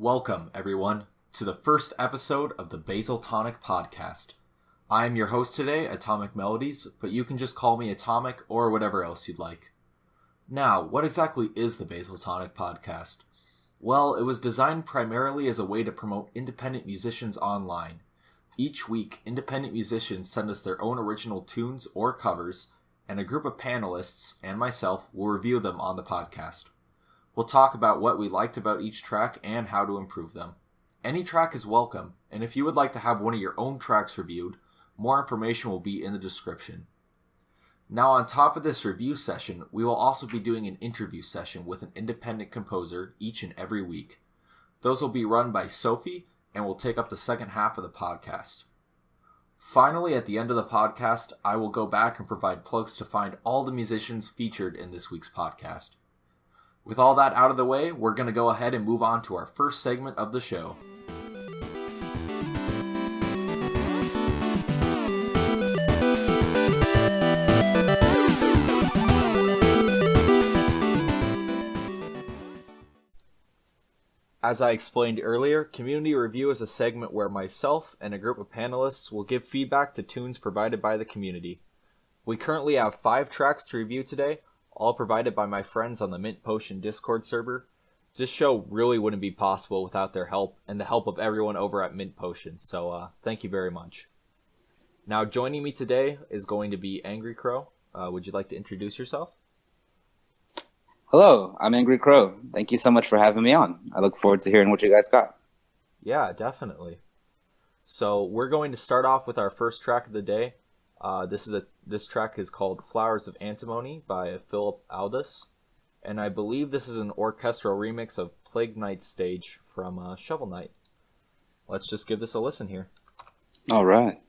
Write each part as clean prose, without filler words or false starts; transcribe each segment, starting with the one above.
Welcome, everyone, to the first episode of the BasilTonic podcast. I am your host today, Atomic Melodies, but you can just call me Atomic or whatever else you'd like. Now, what exactly is the BasilTonic podcast? Well, it was designed primarily as a way to promote independent musicians online. Each week, independent musicians send us their own original tunes or covers, and a group of panelists, and myself, will review them on the podcast. We'll talk about what we liked about each track and how to improve them. Any track is welcome, and if you would like to have one of your own tracks reviewed, more information will be in the description. Now, on top of this review session, we will also be doing an interview session with an independent composer each and every week. Those will be run by Sophie and will take up the second half of the podcast. Finally, at the end of the podcast, I will go back and provide plugs to find all the musicians featured in this week's podcast. With all that out of the way, we're going to go ahead and move on to our first segment of the show. As I explained earlier, Community Review is a segment where myself and a group of panelists will give feedback to tunes provided by the community. We currently have 5 tracks to review today, all provided by my friends on the Mint Potion Discord server. This show really wouldn't be possible without their help and the help of everyone over at Mint Potion, so thank you very much. Now, joining me today is going to be AngryCrow. Would you like to introduce yourself? Hello, I'm AngryCrow. Thank you so much for having me on. I look forward to hearing what you guys got. Yeah, definitely. So we're going to start off with our first track of the day. This track is called Flowers of Antimony by Philip Aldous, and I believe this is an orchestral remix of Plague Night Stage from Shovel Knight. Let's just give this a listen here. All right.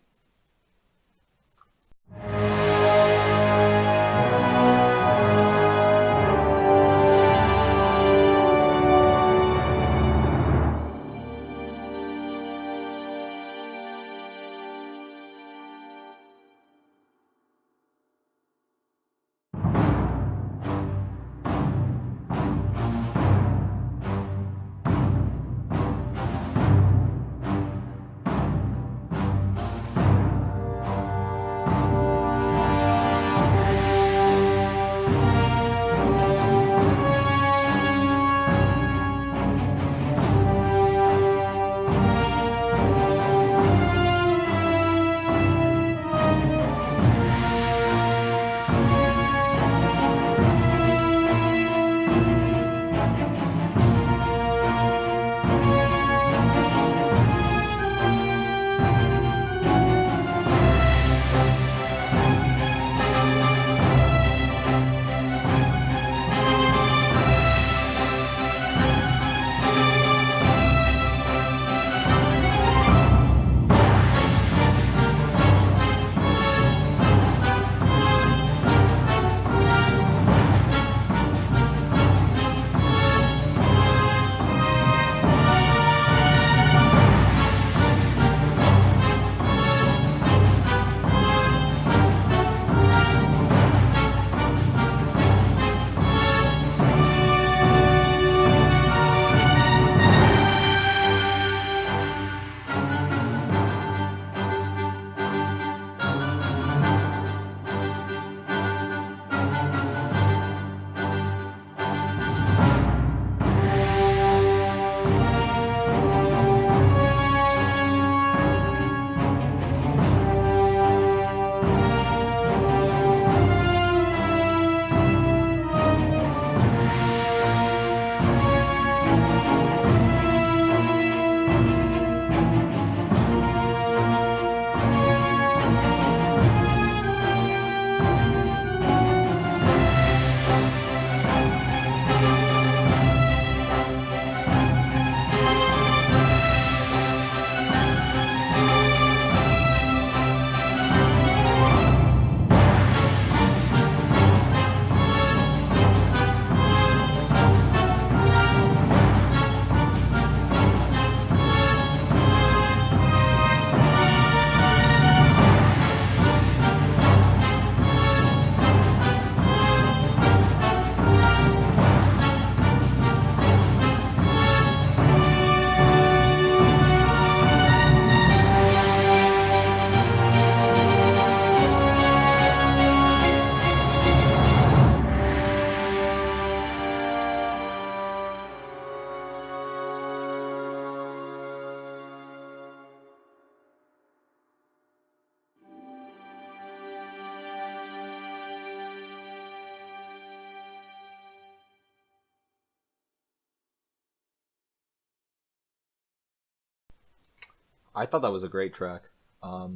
I thought that was a great track. I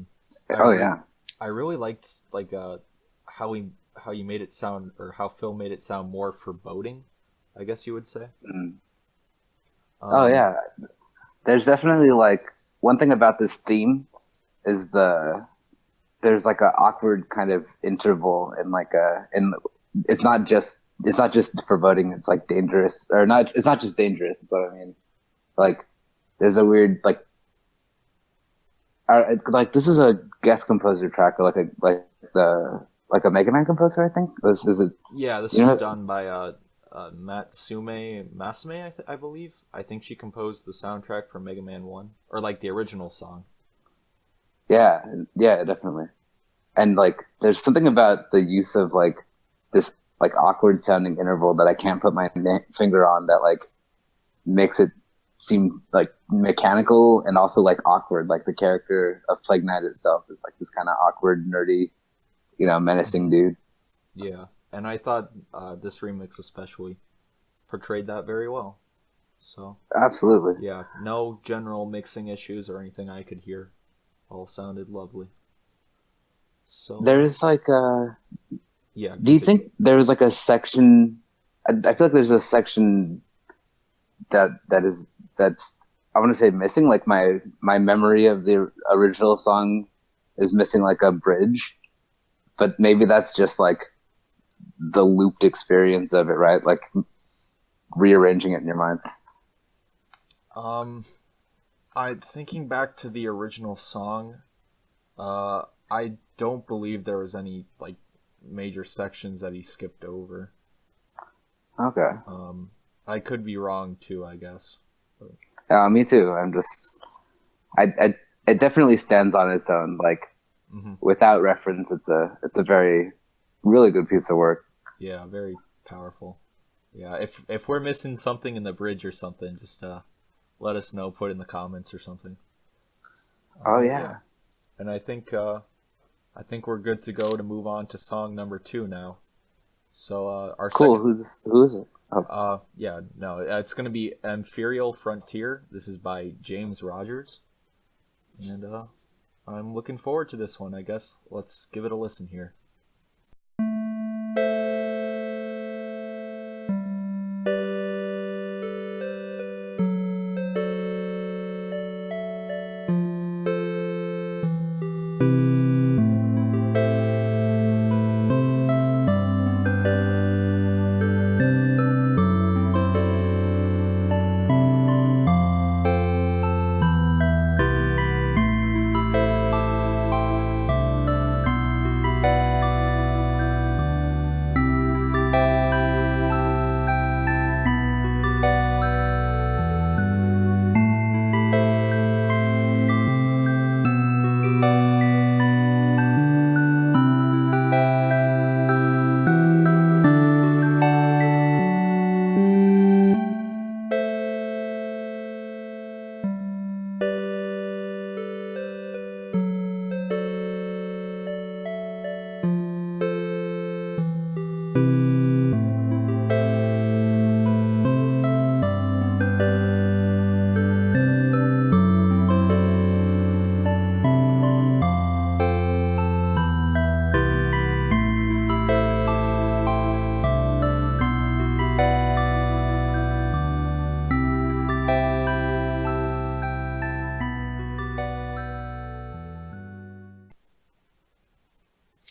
Oh re- yeah. I really liked how he made it sound, or how Phil made it sound more foreboding, I guess you would say. Mm. Oh Um, yeah. There's definitely like one thing about this theme is there's like a awkward kind of interval and like a and it's not just foreboding. It's like dangerous or not. It's not just dangerous. Is what I mean. Like there's a weird like this is a guest composer track or like a Mega Man composer. I think this is it. yeah, this You was know, done by Matsume Masume, I believe. I think she composed the soundtrack for Mega Man 1, or like the original song. yeah, yeah, definitely. And like, there's something about the use of like this like awkward sounding interval that I can't put my finger on that like makes it seem like mechanical and also like awkward. Like the character of Plague Knight itself is like this kind of awkward, nerdy, menacing dude. Yeah, and I thought this remix especially portrayed that very well. So, Absolutely. yeah, no general mixing issues or anything I could hear. All sounded lovely. So, There is like a. yeah, Do you continue. think there was like a section? I feel like there's a section that's I want to say missing. Like my memory of the original song is missing like a bridge, but maybe that's just like the looped experience of it, right? Like rearranging it in your mind. Um, I thinking back to the original song, I don't believe there was any like major sections that he skipped over. Okay. I could be wrong too, I guess. Me too. I it definitely stands on its own. Like Hmm. without reference, it's a very really good piece of work. Yeah, very powerful. Yeah, if we're missing something in the bridge or something, just let us know. Put in the comments or something. Oh But yeah. yeah, and I think we're good to go to move on to song number 2 now. So our Cool. second, Who is it? Oh, yeah, no, it's gonna be Imperial Frontier. This is by James Rodgers, and I'm looking forward to this one. I guess let's give it a listen here.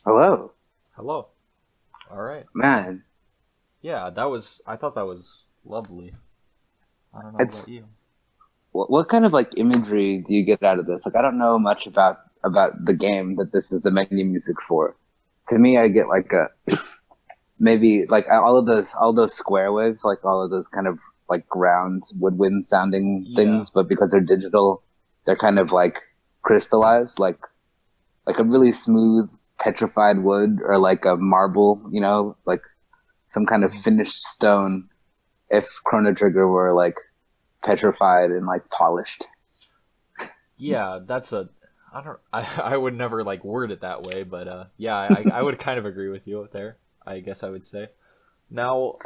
hello, Hello. All right. man. Yeah, I thought that was lovely. I don't know about It's you. what kind of like imagery do you get out of this? Like, I don't know much about the game that this is the menu music for. To me, I get like a maybe like all those square waves, like all of those kind of like ground woodwind sounding Yeah. things, but because they're digital, they're kind of like crystallized, like a really smooth petrified wood or like a marble, like some kind of Mhm. finished stone. If Chrono Trigger were like petrified and like polished. Yeah, that's a I don't I would never like word it that way, but yeah, I would kind of agree with you there. I guess I would say. Now,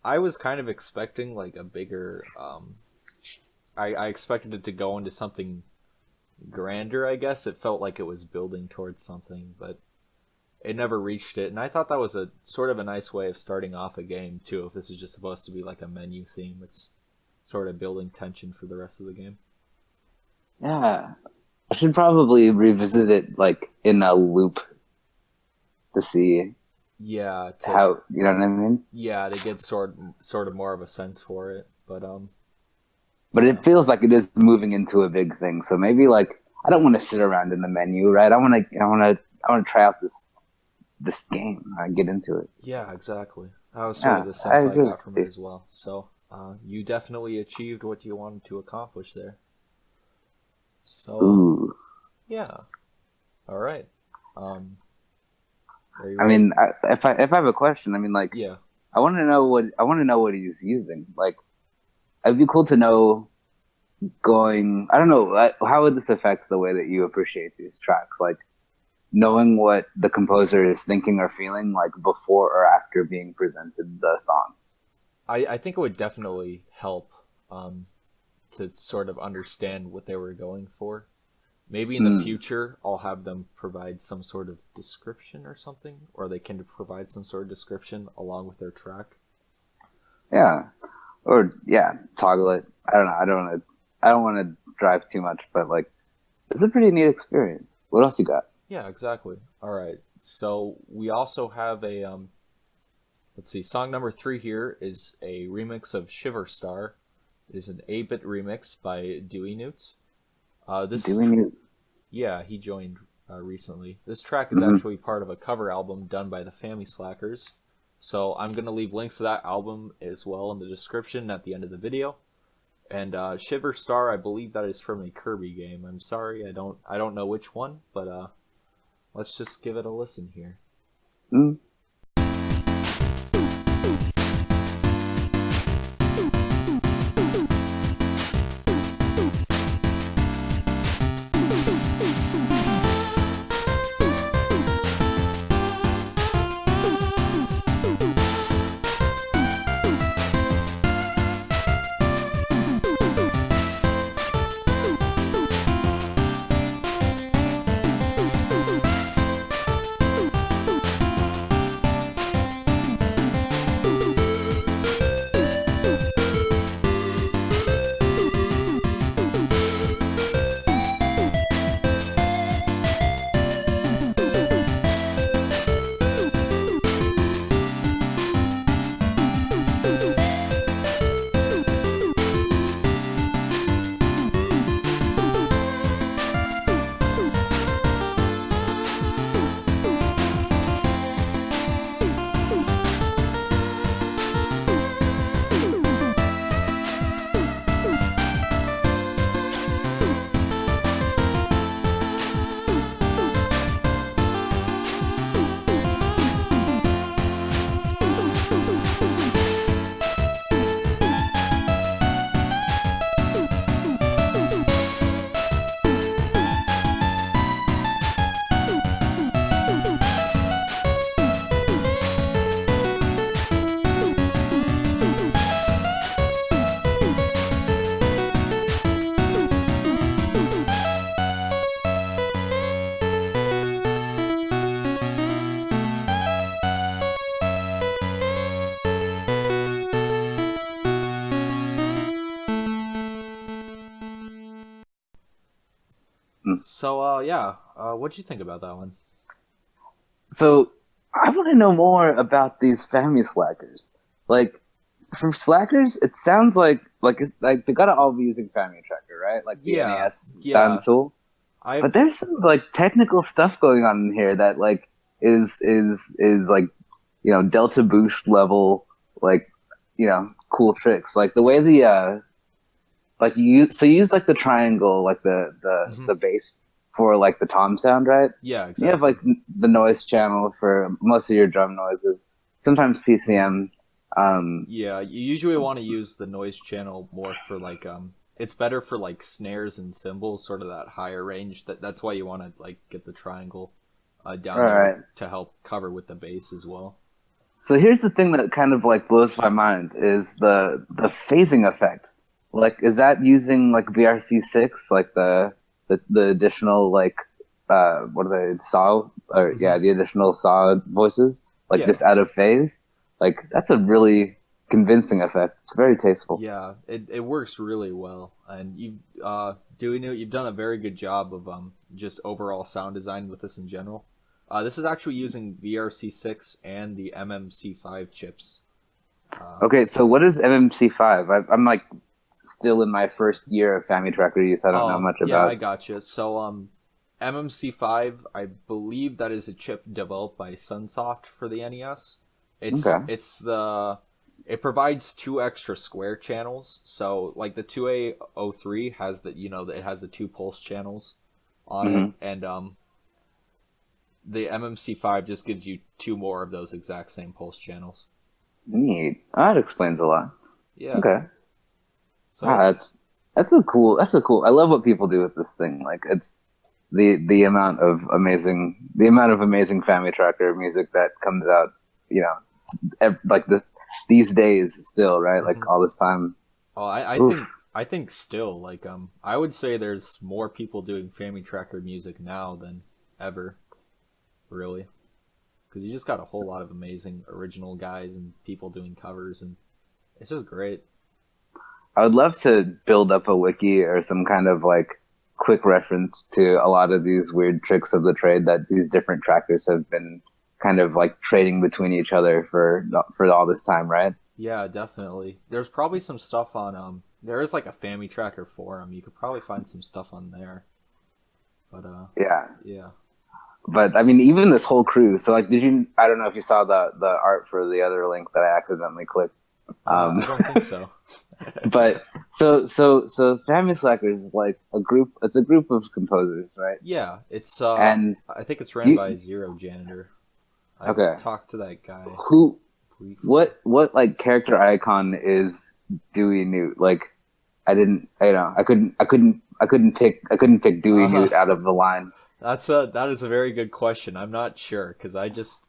I was kind of expecting like a bigger I expected it to go into something grander, I guess. It felt like it was building towards something, but it never reached it. And I thought that was a sort of a nice way of starting off a game too. If this is just supposed to be like a menu theme, it's sort of building tension for the rest of the game. Yeah, I should probably revisit it like in a loop to see Yeah, how, you know what I mean? yeah, to get sort of more of a sense for it. But it feels like it is moving into a big thing. So maybe like I don't want to sit around in the menu, right? I want to try out this game. I get into it. Yeah, exactly. That was sort of the sense I got from it as well. So you definitely achieved what you wanted to accomplish there. So Ooh. yeah, all right. I mean, if I have a question, I mean, like, yeah, I want to know what he's using. Like, it'd be cool to know. I don't know, how would this affect the way that you appreciate these tracks? Like, knowing what the composer is thinking or feeling, like before or after being presented the song. I think it would definitely help to sort of understand what they were going for. Maybe in the future, I'll have them provide some sort of description or something, or they can provide some sort of description along with their track. Yeah, or toggle it. I don't know. I don't want to drive too much, but like, it's a pretty neat experience. What else you got? Yeah, exactly. All right. So we also have a let's see. Song number 3 here is a remix of Shiver Star. It is an 8-bit remix by Dewey Newt. Dewey Newt. Yeah, he joined recently. This track is actually part of a cover album done by the Famislackers. So I'm gonna leave links to that album as well in the description at the end of the video. And Shiver Star, I believe that is from a Kirby game. I'm sorry, I don't know which one, but let's just give it a listen here. So, what'd you think about that one? So, I want to know more about these Famislackers. Like, from Slackers, it sounds like they gotta all be using Family Tracker, right? Like the NES sound tool. But there's some like technical stuff going on in here that like is like, you know, Delta Boost level, like, you know, cool tricks. Like the way the like you use like the triangle, like the bass for like the tom sound, right? Yeah, exactly. You have like the noise channel for most of your drum noises. Sometimes PCM. Yeah, you usually want to use the noise channel more for like it's better for like snares and cymbals, sort of that higher range. That's why you want to like get the triangle down there to help cover with the bass as well. So here's the thing that kind of like blows my mind is the phasing effect. Like, is that using like VRC6, like the the additional like what are they saw or Mm-hmm. yeah the additional saw voices like Yeah. just out of phase, like that's a really convincing effect. It's very tasteful. Yeah, it works really well, and Dewey Newt, you've done a very good job of just overall sound design with this in general. This is actually using VRC6 and the MMC5 chips. Okay, so what is MMC5? I'm like still in my first year of Family Tracker use. I don't know Oh, much yeah, I about. gotcha. So MMC5, I believe that is a chip developed by Sunsoft for the NES. Okay. It provides two extra square channels. So like the 2A03 has it has the two pulse channels on it, Hmm. and the MMC5 just gives you two more of those exact same pulse channels. Neat. That explains a lot. Yeah. Okay. So Ah, it's that's a cool. I love what people do with this thing. Like it's the amount of amazing Family Tracker music that comes out. You know, like these days still, right? Like Mhm. all this time. Oh, Oof. I think still like I would say there's more people doing Family Tracker music now than ever, really, because you just got a whole lot of amazing original guys and people doing covers, and it's just great. I would love to build up a wiki or some kind of like quick reference to a lot of these weird tricks of the trade that these different trackers have been kind of like trading between each other for all this time, right? Yeah, definitely. There's probably some stuff on there is like a Family Tracker forum. You could probably find some stuff on there, but Yeah. yeah. But I mean, even this whole crew. So like, did you? I don't know if you saw the art for the other link that I accidentally clicked. I don't think so. But so Famislackers is like a group. It's a group of composers, right? Yeah, it's And I think it's do ran by Zero Janitor. I okay, talked to that guy who briefly. what like character icon is Dewey Newt? Like I couldn't pick Dewey Uh, Newt out of the line. that is a very good question. I'm not sure because I just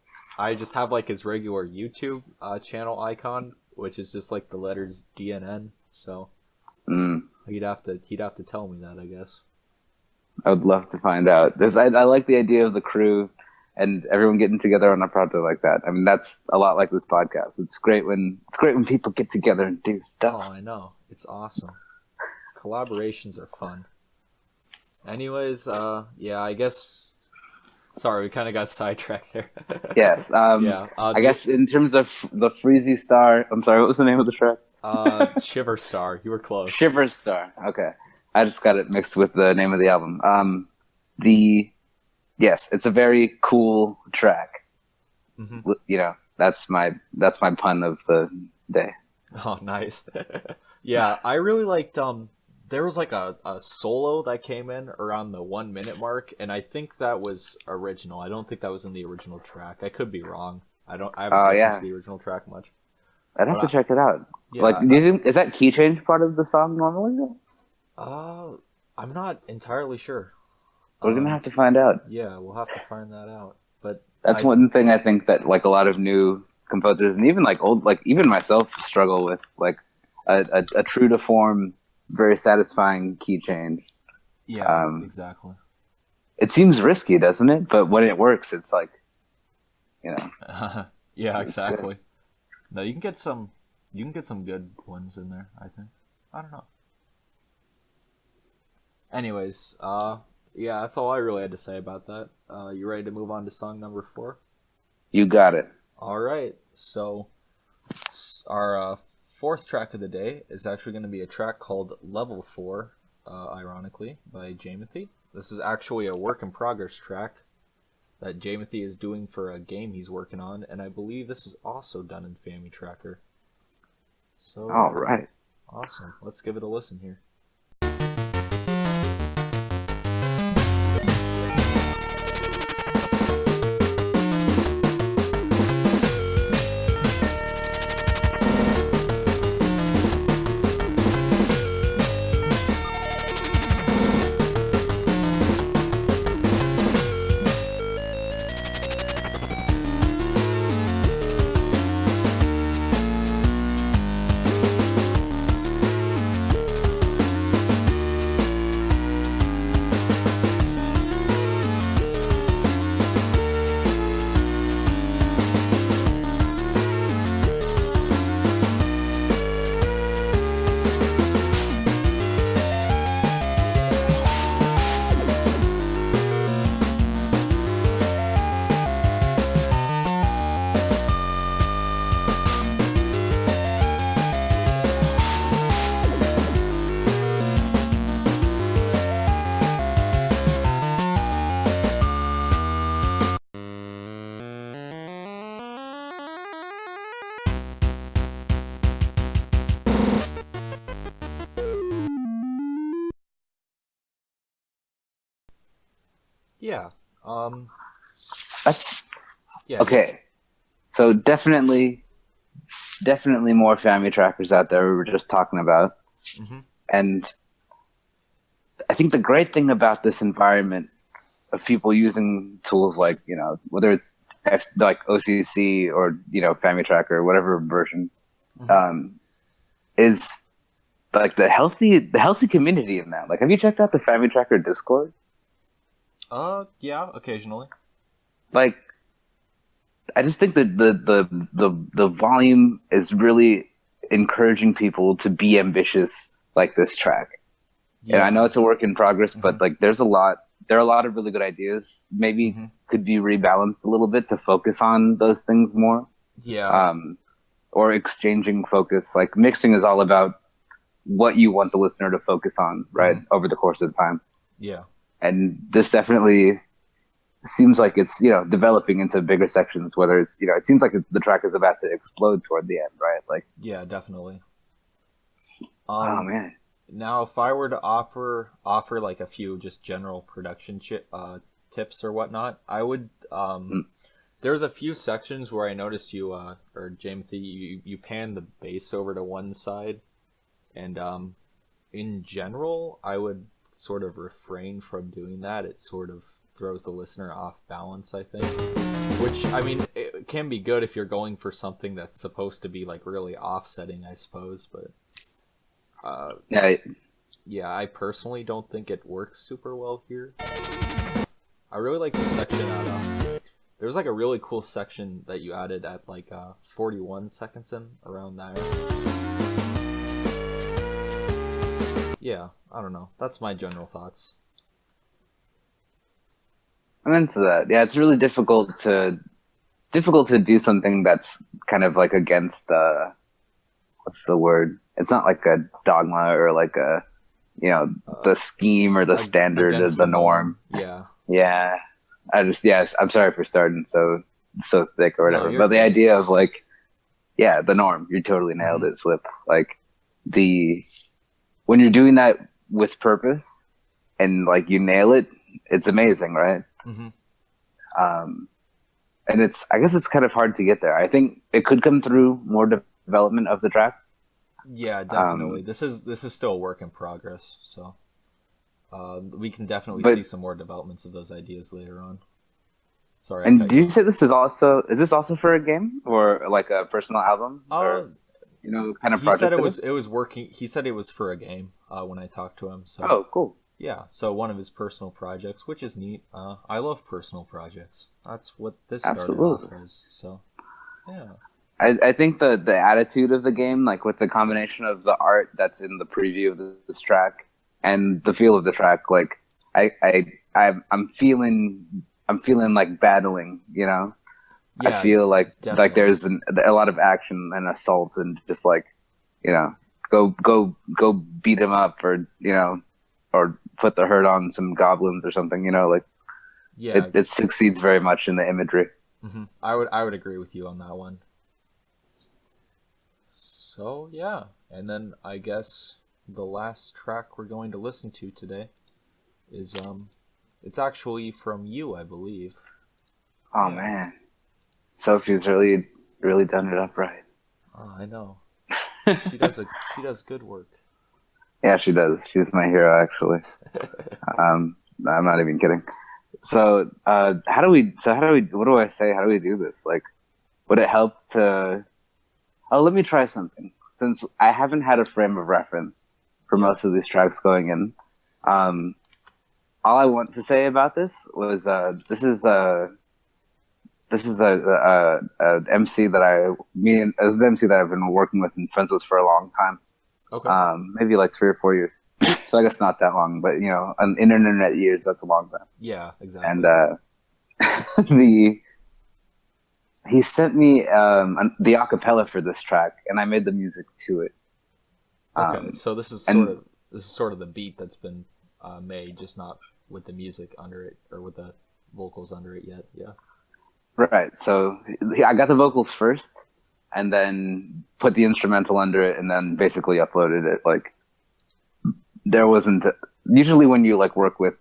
have like his regular YouTube channel icon, which is just like the letters DNN. So Mm, he'd have to tell me that, I guess. I would love to find out. I like the idea of the crew and everyone getting together on a project like that. I mean, that's a lot like this podcast. It's great when people get together and do Oh, stuff. I know. It's awesome. Collaborations are fun. Anyways, yeah, I guess. Sorry, we kind of got sidetracked there. Yes. Yeah. I guess in terms of the Freezy Star, I'm sorry, what was the name of the track? Shiver Star. You were close. Shiver Star. Okay. I just got it mixed with the name of the album. The yes, it's a very cool track. Hmm. You know, that's my pun of the day. Oh, nice. Yeah, I really liked there was like a solo that came in around the 1 minute mark, and I think that was original. I don't think that was in the original track. I could be wrong. I haven't Oh listened to yeah, the original track much. I'd have But to check it out. Like, yeah, do you think is that key change part of the song normally? I'm not entirely sure. We're gonna Um have to find out. yeah, we'll have to find that out. But That's I one thing I think that like a lot of new composers and even like old, like even myself struggle with, like a true to form, very satisfying key change. yeah, Um, exactly. it seems risky, doesn't it? But when it works, it's like, you know, Yeah, it's good. exactly. No, you can get some good ones in there, I think. I don't know. Anyways, yeah, that's all I really had to say about that. You ready to move on to song number 4? You got it. All right. So, our fourth track of the day is actually going to be a track called Level 4, ironically, by Jamethy. This is actually a work in progress track that Jamethy is doing for a game he's working on, and I believe this is also done in Family Tracker. So, All right. awesome. Let's give it a listen here. Yeah. That's Yeah. okay. So definitely more family trackers out there we were just talking about. Mm-hmm. And I think the great thing about this environment of people using tools like, whether it's like OCC or, family tracker or whatever version, Mm-hmm. is like the healthy community in that. Like, have you checked out the family tracker Discord? Yeah, occasionally. Like, I just think that the volume is really encouraging people to be ambitious like this track. And I Yeah. know it's a work in progress, Mm-hmm. but like there are a lot of really good ideas. Maybe Mm-hmm. could be rebalanced a little bit to focus on those things more. Yeah. Or exchanging focus. Like mixing is all about what you want the listener to focus on, right? Mm-hmm. Over the course of time. Yeah. And this definitely seems like it's, developing into bigger sections, whether it's, it seems like the track is about to explode toward the end, right? Like, Yeah, definitely. oh man. Now, if I were to offer like a few just general production tips or whatnot, I would. There's a few sections where I noticed you, or Jamethy, you pan the bass over to one side, and in general, I would sort of refrain from doing that. It sort of throws the listener off balance, I think. Which, I mean, it can be good if you're going for something that's supposed to be like really offsetting, I suppose, but. Yeah. Yeah, I personally don't think it works super well here. I really like the section at there's like a really cool section that you added at like 41 seconds in, around there. Yeah, I don't know. That's my general thoughts. I'm into that. Yeah, it's really difficult to do something that's kind of like against what's the word? It's not like a dogma or like a the scheme or the standard or Against the norm. Yeah. Yeah. I'm sorry for starting so thick or whatever. No, but the good. idea of like, yeah, the norm. You totally nailed it, Slip. Like when you're doing that with purpose and like you nail it, it's amazing, right? Mm-hmm. And I guess it's kind of hard to get there. I think it could come through more development of the track. Yeah, definitely. This is still a work in progress, so we can definitely see some more developments of those ideas later on. Sorry. And do you say this is this also for a game or like a personal album or kind of project? He said it was working. He said it was for a game when I talked to him. So oh, cool. Yeah, so one of his personal projects, which is neat. I love personal projects. That's what this started off as. So yeah. I think the attitude of the game, like with the combination of the art that's in the preview of this track and the feel of the track, like I'm feeling like battling, Yeah, I feel like definitely. like there's a lot of action and assault and just like go beat him up or put the hurt on some goblins or something, like yeah, it succeeds very much in the imagery. Mm-hmm. I would agree with you on that one. So yeah, and then I guess the last track we're going to listen to today is it's actually from you, I believe. Oh yeah. Man, Sophie's really done it up right. Oh, I know. She does good work. Yeah, she does. She's my hero, actually. I'm not even kidding. So, how do we? What do I say? How do we do this? Like, would it help to? Oh, let me try something. Since I haven't had a frame of reference for most of these tracks going in, all I want to say about this was this is a MC that as an MC that I've been working with and friends with for a long time. Okay. Maybe like 3 or 4 years. So I guess not that long, but on internet years, that's a long time. Yeah, exactly. And he sent me the acapella for this track, and I made the music to it. Okay, so this is sort of the beat that's been made, just not with the music under it or with the vocals under it yet. Yeah. Right. So I got the vocals first, and then put the instrumental under it, and then basically uploaded it. Like there wasn't usually when you like work with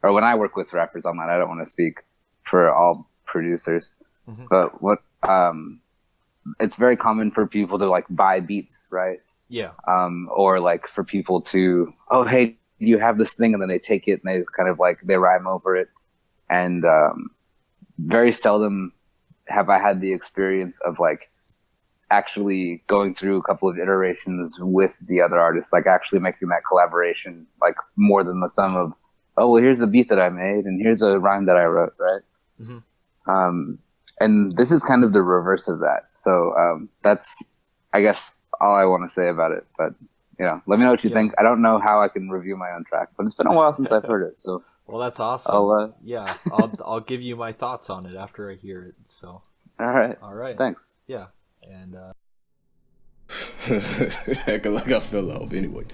or when I work with rappers online, I don't want to speak for all producers, Mm-hmm. but it's very common for people to like buy beats, right? Yeah. Or like for people to, oh, hey, you have this thing, and then they take it and they kind of like they rhyme over it. And very seldom have I had the experience of like actually going through a couple of iterations with the other artists, like actually making that collaboration like more than the sum of, oh, well, here's a beat that I made and here's a rhyme that I wrote, right? Mm-hmm. And this is kind of the reverse of that. So that's, I guess, all I want to say about it. But let me know what you think. I don't know how I can review my own track, but it's been a while since I've heard it. So well, that's awesome. I'll give you my thoughts on it after I hear it. So all right, thanks. Yeah, and acting like I fell off anyway.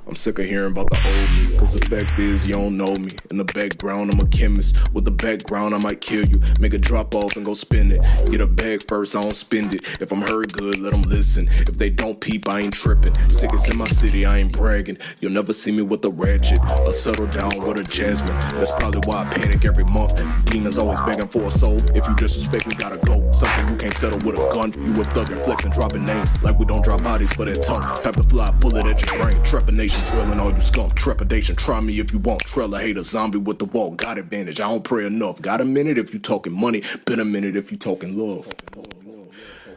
I'm sick of hearing about the old me, cause the fact is you don't know me. In the background I'm a chemist, with the background I might kill you. Make a drop off and go spend it. Get a bag first, I don't spend it. If I'm heard good, let them listen. If they don't peep, I ain't tripping. Sickest in my city, I ain't bragging. You'll never see me with a ratchet, or settle down with a jasmine. That's probably why I panic every month. Demons always begging for a soul. If you disrespect me, gotta go. Something you can't settle with a gun. You a thug and flexing, dropping names like we don't drop bodies for that tongue. Type to fly, bullet at your brain. Trepanation, drilling all you skunk. Trepidation, try me if you want. Trail a hater, zombie with the wall. Got advantage, I don't pray enough. Got a minute if you talking money. Been a minute if you talking love.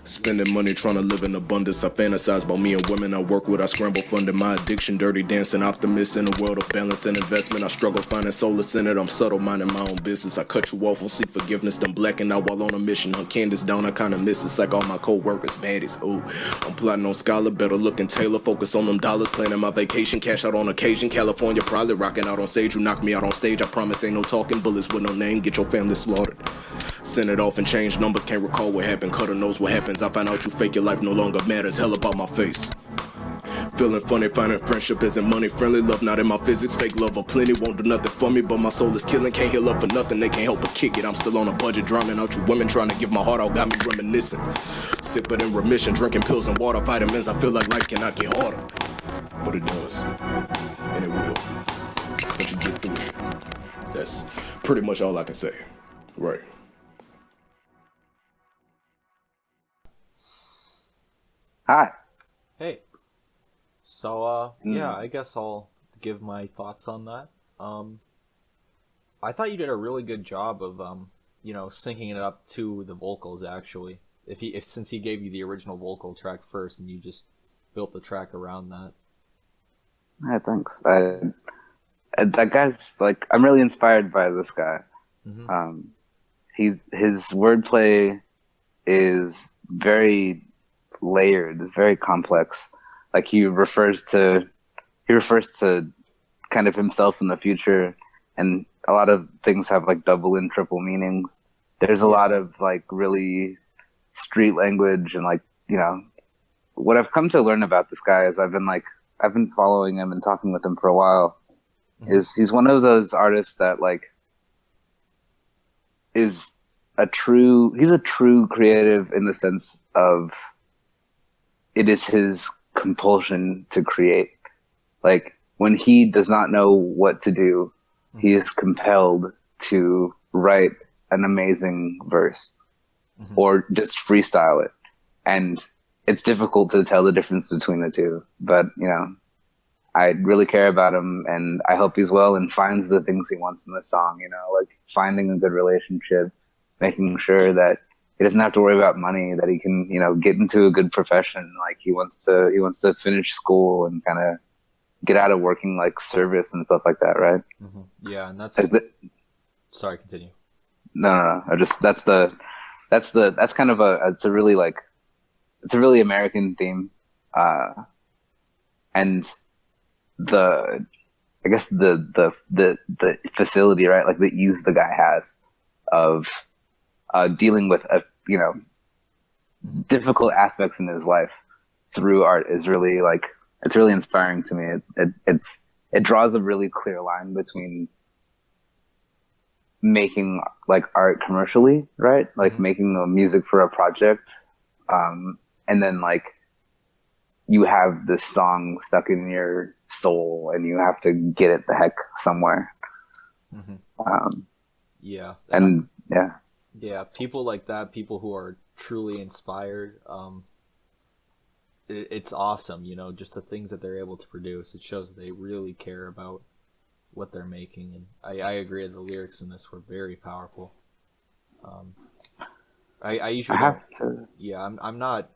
Spending money trying to live in abundance. I fantasize about me and women I work with. I scramble funding my addiction. Dirty dancing optimist in a world of balance and investment. I struggle finding solace in it. I'm subtle minding my own business. I cut you off, won't seek forgiveness. Done blacking out while on a mission. Hunt Candace down, I kinda miss it. It's like all my co-workers baddies. Ooh, I'm plotting on Scholar, better looking Taylor. Focus on them dollars, planning my vacation. Cash out on occasion. California probably rocking out on stage. You knock me out on stage, I promise ain't no talking. Bullets with no name, get your family slaughtered. Send it off and change numbers, can't recall what happened. Cutter knows what happens. I find out you fake, your life no longer matters. Hell about my face. Feeling funny, finding friendship isn't money friendly. Love not in my physics, fake love aplenty. Won't do nothing for me, but my soul is killing. Can't heal up for nothing, they can't help but kick it. I'm still on a budget, drowning out you women. Trying to give my heart out, got me reminiscing. Sick but in remission, drinking pills and water, vitamins. I feel like life cannot get harder, but it does, and it will. But you get through it. That's pretty much all I can say. Right. Hi. Hey. So, yeah, I guess I'll give my thoughts on that. I thought you did a really good job of, syncing it up to the vocals, actually. Since he gave you the original vocal track first, and you just built the track around that. Yeah, thanks. That guy's like, I'm really inspired by this guy. Mm-hmm. His wordplay is very layered. It's very complex. Like he refers to kind of himself in the future, and a lot of things have like double and triple meanings. There's a lot of like really street language, and like, what I've come to learn about this guy is I've been following him and talking with him for a while. Mm-hmm. He's one of those artists that like he's a true creative in the sense of it is his compulsion to create. Like when he does not know what to do, he is compelled to write an amazing verse or just freestyle it. And it's difficult to tell the difference between the two, but I really care about him, and I hope he's well and finds the things he wants in the song, like finding a good relationship, making sure that he doesn't have to worry about money, that he can, get into a good profession. Like he wants to finish school and kind of get out of working like service and stuff like that, right? Mm-hmm. Yeah, and that's sorry, continue. No. That's kind of it's a really American theme, and I guess the facility, right? Like the ease the guy has of dealing with difficult aspects in his life through art is really like, it's really inspiring to me. It draws a really clear line between making like art commercially, right? Like making the music for a project, and then like you have this song stuck in your soul and you have to get it the heck somewhere. Mm-hmm. Yeah. And yeah. Yeah, people like that, people who are truly inspired, it's awesome, just the things that they're able to produce. It shows that they really care about what they're making, and I agree that the lyrics in this were very powerful. I usually I'm not,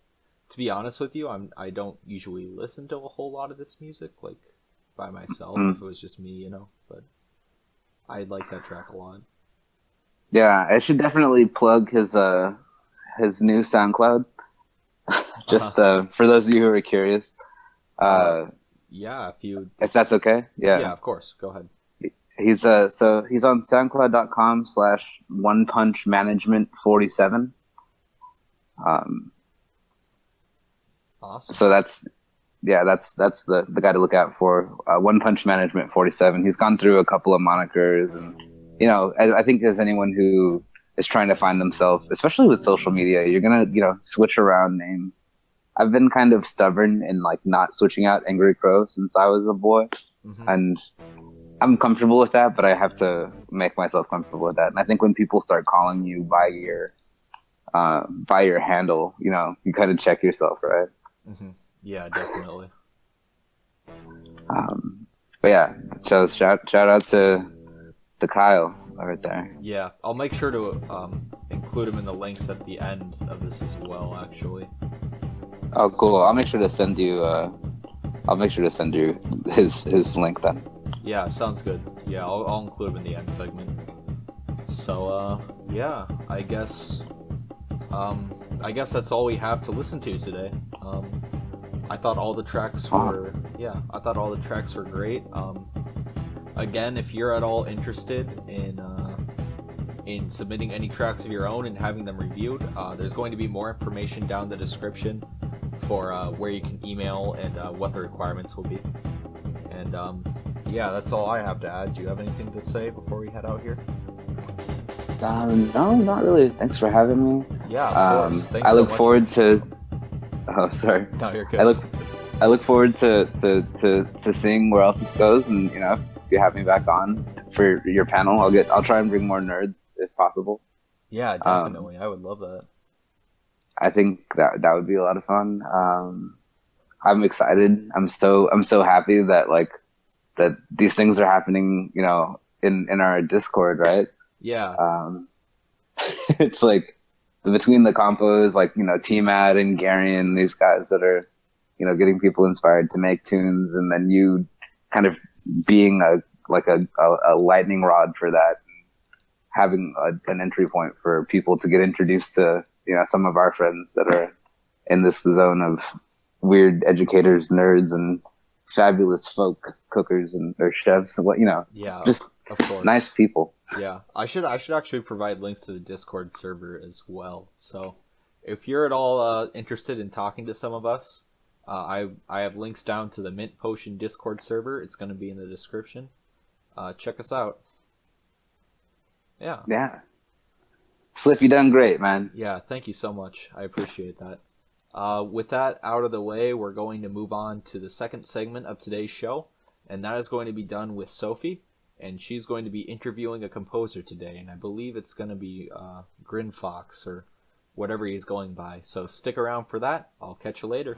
to be honest with you, I don't usually listen to a whole lot of this music, like, by myself, if it was just me, but I like that track a lot. Yeah, I should definitely plug his new SoundCloud. Just for those of you who are curious. Yeah, if that's okay. Yeah, of course. Go ahead. He's he's on soundcloud.com/onepunchmanagement47. Awesome. So that's the guy to look out for. One Punch Management 47. He's gone through a couple of monikers, and I think as anyone who is trying to find themselves, especially with social media, you're gonna switch around names. I've been kind of stubborn in like not switching out AngryCrow since I was a boy, and I'm comfortable with that. But I have to make myself comfortable with that. And I think when people start calling you by your handle, you kind of check yourself, right? Mm-hmm. Yeah, definitely. But yeah, shout out to Kyle right there. Yeah, I'll make sure to include him in the links at the end of this as well, actually. Oh, cool. I'll make sure to send you his link then. Yeah, sounds good. Yeah, I'll include him in the end segment. So yeah, I guess that's all we have to listen to today. I thought all the tracks were great. Again, if you're at all interested in submitting any tracks of your own and having them reviewed, there's going to be more information down the description for where you can email and what the requirements will be. And yeah, that's all I have to add. Do you have anything to say before we head out here? No, not really. Thanks for having me. Yeah, of course. Thanks I look so much. forward to. Oh, sorry. No, you're good. I look forward to seeing where else this goes, and if you have me back on for your panel, I'll try and bring more nerds if possible. Yeah, definitely. I would love that. I think that would be a lot of fun. I'm excited. I'm so happy that that these things are happening, in our Discord, right? Yeah. It's like between the compos, T-Mad and Gary and these guys that are, getting people inspired to make tunes, and then you kind of being a lightning rod for that, and having an entry point for people to get introduced to, some of our friends that are in this zone of weird educators, nerds, and fabulous folk cookers or chefs, Yeah, just of course. Nice people. Yeah, I should actually provide links to the Discord server as well. So if you're at all interested in talking to some of us, I have links down to the Mint Potion Discord server. It's going to be in the description. Check us out. Yeah. Yeah. Flip, you done great, man. Yeah, thank you so much. I appreciate that. With that out of the way, we're going to move on to the second segment of today's show, and that is going to be done with Sophie, and she's going to be interviewing a composer today, and I believe it's going to be Grinphox or whatever he's going by. So stick around for that. I'll catch you later.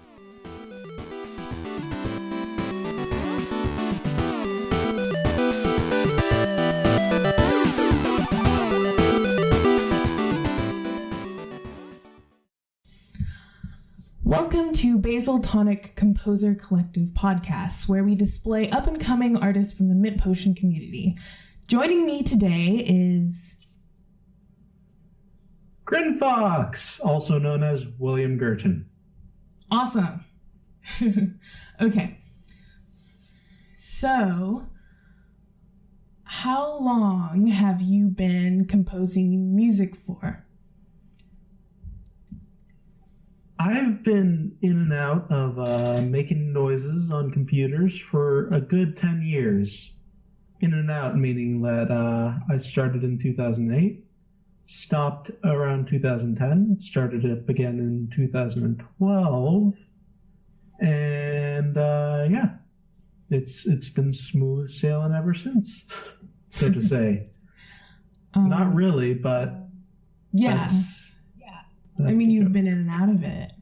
Welcome to BasilTonic Composer Collective Podcast, where we display up-and-coming artists from the Mint Potion community. Joining me today is... Grinphox, also known as William Gurchin. Awesome. Okay. So, how long have you been composing music for? I've been in and out of making noises on computers for a good 10 years. In and out, meaning that I started in 2008, stopped around 2010, started up again in 2012, and yeah, it's been smooth sailing ever since. so to say. Not really, but yeah. that's I mean, the you've joke. been in and out of it.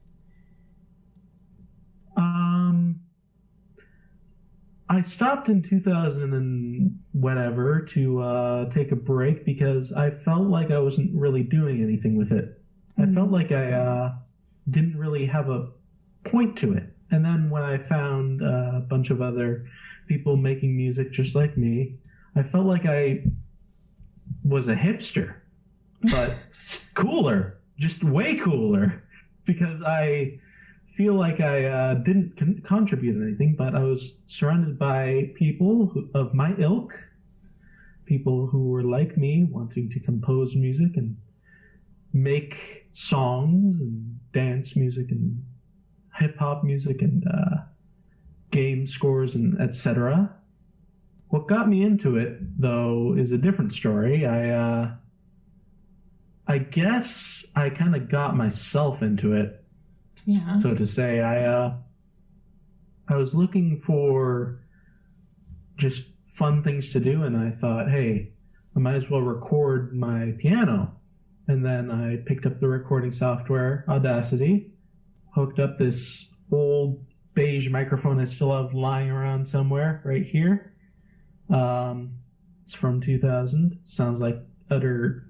I stopped in 2000 and whatever to take a break because I felt like I wasn't really doing anything with it. I felt like I didn't really have a point to it. And then when I found a bunch of other people making music just like me, I felt like I was a hipster, but cooler, just way cooler, because I feel like I didn't contribute anything, but I was surrounded by people of my ilk, people who were like me, wanting to compose music and make songs and dance music and hip-hop music and game scores and etc. What got me into it, though, is a different story. I guess I kind of got myself into it, Yeah. so to say. I was looking for just fun things to do, and I thought, hey, I might as well record my piano. And then I picked up the recording software, Audacity, hooked up this old beige microphone I still have lying around somewhere right here. It's from 2000. Sounds like utter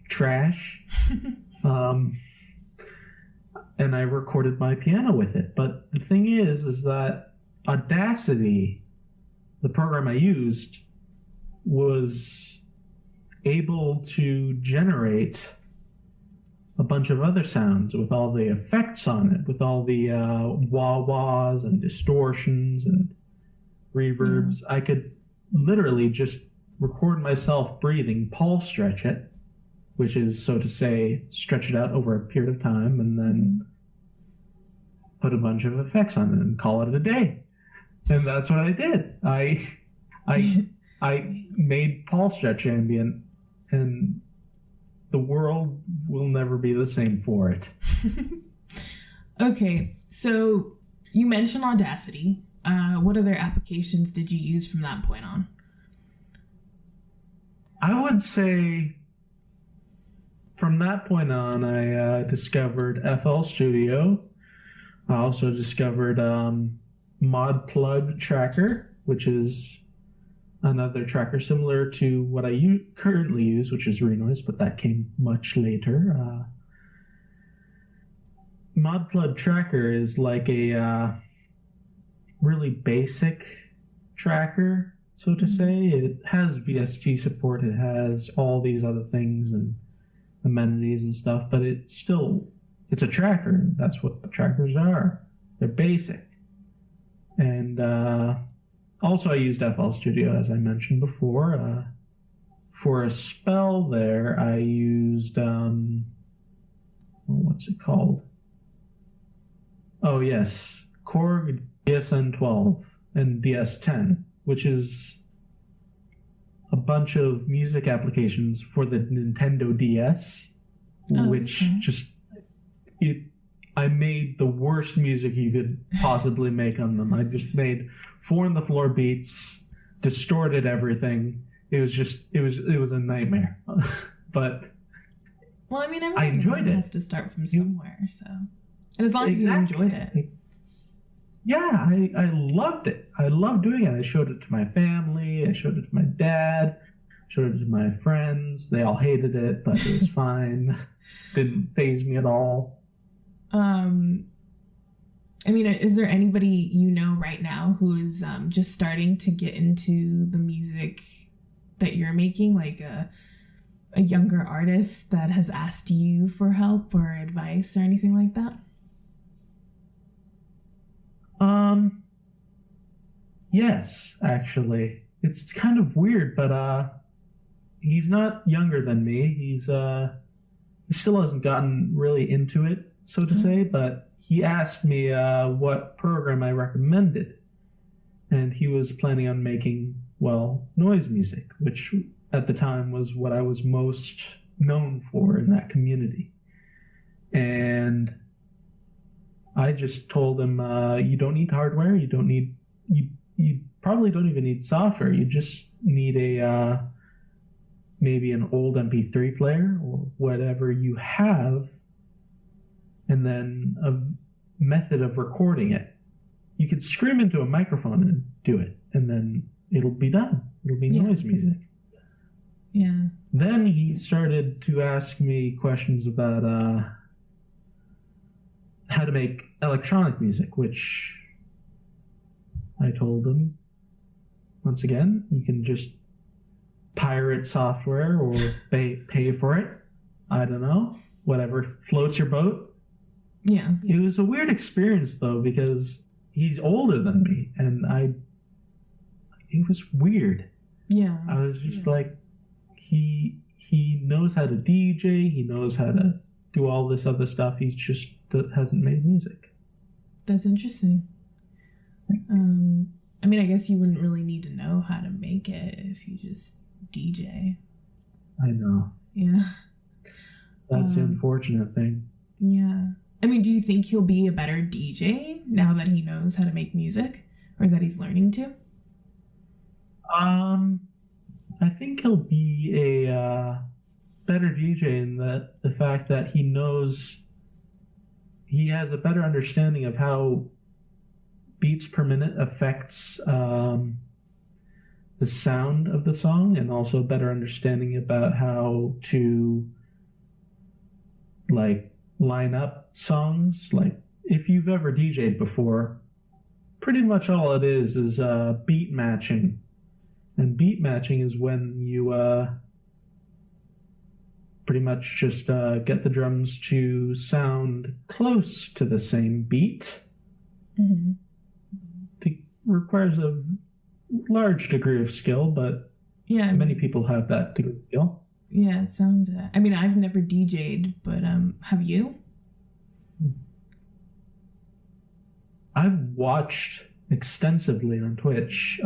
trash. And I recorded my piano with it. But the thing is that Audacity, the program I used, was able to generate a bunch of other sounds with all the effects on it, with all the wah-wahs and distortions and reverbs. I could literally just record myself breathing, pulse stretch it, which is, so to say, stretch it out over a period of time, and then put a bunch of effects on it and call it a day. And that's what I did. I made pulse stretch ambient, and the world will never be the same for it. Okay, so you mentioned Audacity. What other applications did you use from that point on? I would say from that point on, I discovered FL Studio. I also discovered Mod Plug Tracker, which is another tracker similar to what I currently use, which is Renoise, but that came much later. Mod Plug Tracker is like a really basic tracker, so to say. It has VST support, it has all these other things and amenities and stuff, but it's a tracker, and that's what trackers are. They're basic. And also I used FL Studio, as I mentioned before. For a spell there, I used, what's it called? Oh, yes, Korg DSN12 and DS10, which is a bunch of music applications for the Nintendo DS, which just... I made the worst music you could possibly make on them. I just made 4-on-the-floor beats, distorted everything. It was a nightmare. But well, I mean, I enjoyed it. Has to start from somewhere, so. And as long as you enjoyed it. Yeah, I loved it. I loved doing it. I showed it to my family. I showed it to my dad. Showed it to my friends. They all hated it, but it was fine. Didn't faze me at all. I mean, is there anybody you know right now who is just starting to get into the music that you're making, like a younger artist that has asked you for help or advice or anything like that? Yes, actually. It's kind of weird, but he's not younger than me. He still hasn't gotten really into it, so to say, but he asked me what program I recommended. And he was planning on making, well, noise music, which at the time was what I was most known for in that community. And I just told him, you don't need hardware, you probably don't even need software, you just need a maybe an old MP3 player or whatever you have, and then a method of recording it. You could scream into a microphone and do it, and then it'll be done. It'll be noise music. Yeah. Then he started to ask me questions about how to make electronic music, which I told him, once again, you can just pirate software or pay for it. I don't know. Whatever floats your boat. Yeah. It was a weird experience, though, because he's older than me, and it was weird. Yeah. I was just like, he knows how to DJ, he knows how to do all this other stuff, he just hasn't made music. That's interesting. I mean, I guess you wouldn't really need to know how to make it if you just DJ. I know. Yeah. That's the unfortunate thing. Yeah. I mean, do you think he'll be a better DJ now that he knows how to make music, or that he's learning to? I think he'll be a better DJ in that the fact that he knows, he has a better understanding of how beats per minute affects the sound of the song, and also a better understanding about how to like line up songs. Like if you've ever DJ'd before, pretty much all it is beat matching. And beat matching is when you pretty much just get the drums to sound close to the same beat. Mm-hmm. It requires a large degree of skill, but yeah, many people have that degree of skill. Yeah, it sounds... I mean, I've never DJ'd, but have you? I've watched extensively on Twitch,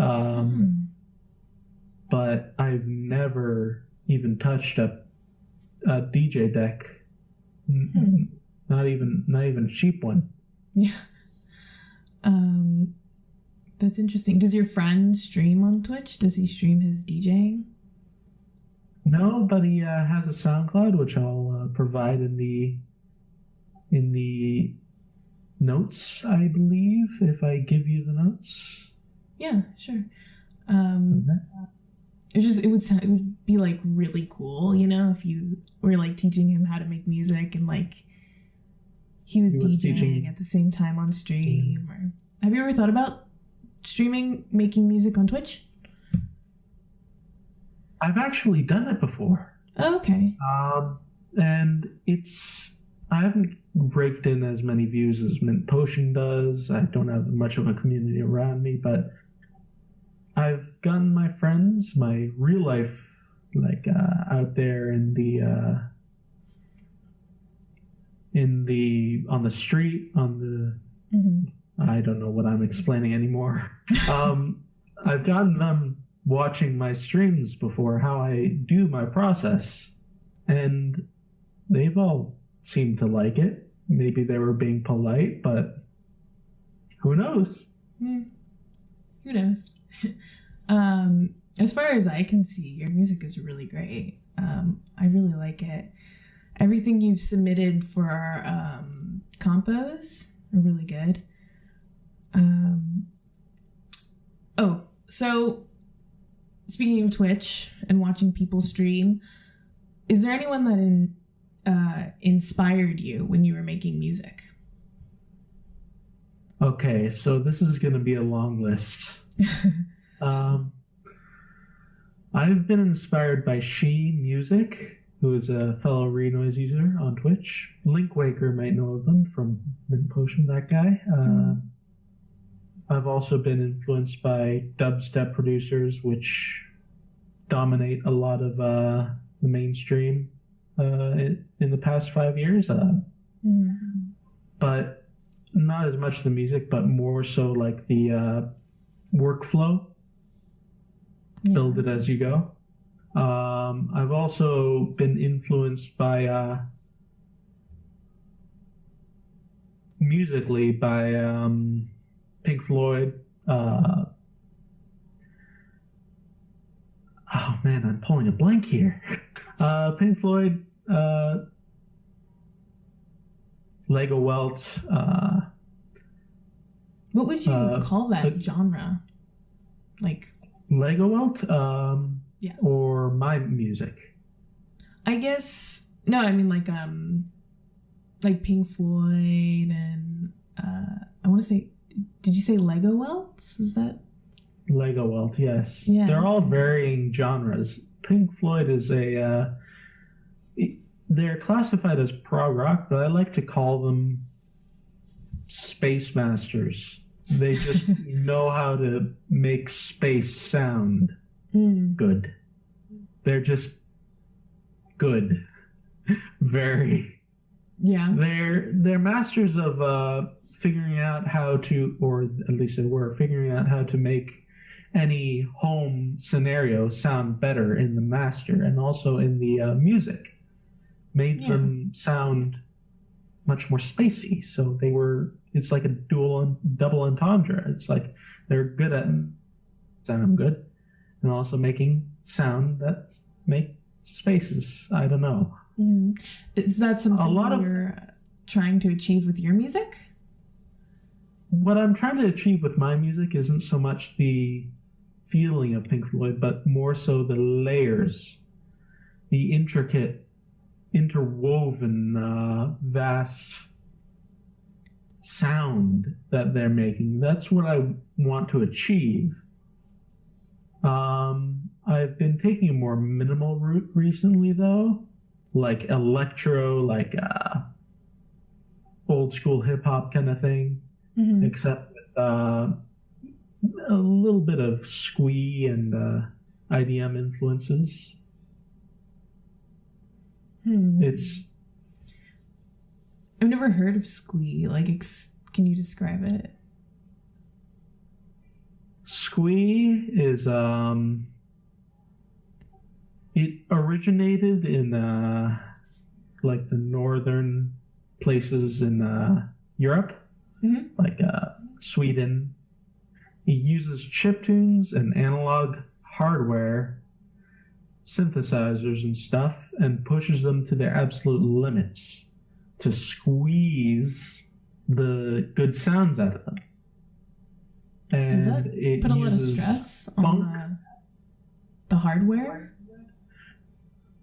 but I've never even touched a DJ deck. Not even a cheap one. Yeah. That's interesting. Does your friend stream on Twitch? Does he stream his DJing? No, but he has a SoundCloud, which I'll provide in the notes, I believe, if I give you the notes. Yeah, sure. It would be like really cool, you know, if you were like teaching him how to make music and like he was DJing at the same time on stream. Or have you ever thought about making music on Twitch? I've actually done it before. Oh, okay. And I haven't raked in as many views as Mint Potion does. I don't have much of a community around me, but I've gotten my friends, my real life, like out there on the street, I don't know what I'm explaining anymore. I've gotten them watching my streams before, how I do my process, and they've all seemed to like it. Maybe they were being polite, but who knows? Who knows? As far as I can see, your music is really great. I really like it. Everything you've submitted for our compos are really good. So speaking of Twitch and watching people stream, is there anyone that inspired you when you were making music? Okay, so this is going to be a long list. I've been inspired by She Music, who is a fellow Renoise user on Twitch. Linkwaker might know of them from Mint Potion, that guy. I've also been influenced by dubstep producers, which dominate a lot of the mainstream in the past 5 years. But not as much the music, but more so like the workflow. Yeah. Build it as you go. I've also been influenced by musically by Pink Floyd. Oh man, I'm pulling a blank here. Pink Floyd, Lego Welt. What would you call that genre? Like Lego Welt? Yeah. Or my music? I guess no. I mean like Pink Floyd and I want to say. Did you say Lego Welt? Is that Lego Welt? Yes. Yeah. They're all varying genres. Pink Floyd is they're classified as prog rock, but I like to call them space masters. They just know how to make space sound good. They're just good. Very. Yeah. They're masters of figuring out how to, or at least they were, figuring out how to make any home scenario sound better in the master and also in the music. Made them sound much more spacey. So it's like a double entendre. It's like they're good at sound good and also making sound that make spaces. I don't know. Is that something you're trying to achieve with your music? What I'm trying to achieve with my music isn't so much the feeling of Pink Floyd, but more so the layers, the intricate, interwoven, vast sound that they're making. That's what I want to achieve. I've been taking a more minimal route recently, though, like electro, like old school hip hop kind of thing, except with a little bit of squee and IDM influences. I've never heard of squee. Like, can you describe it? Squee is it originated in like the northern places in Europe, like Sweden. It uses chiptunes and analog hardware, synthesizers and stuff, and pushes them to their absolute limits to squeeze the good sounds out of them. And does that it put a lot of uses stress funk. on the hardware?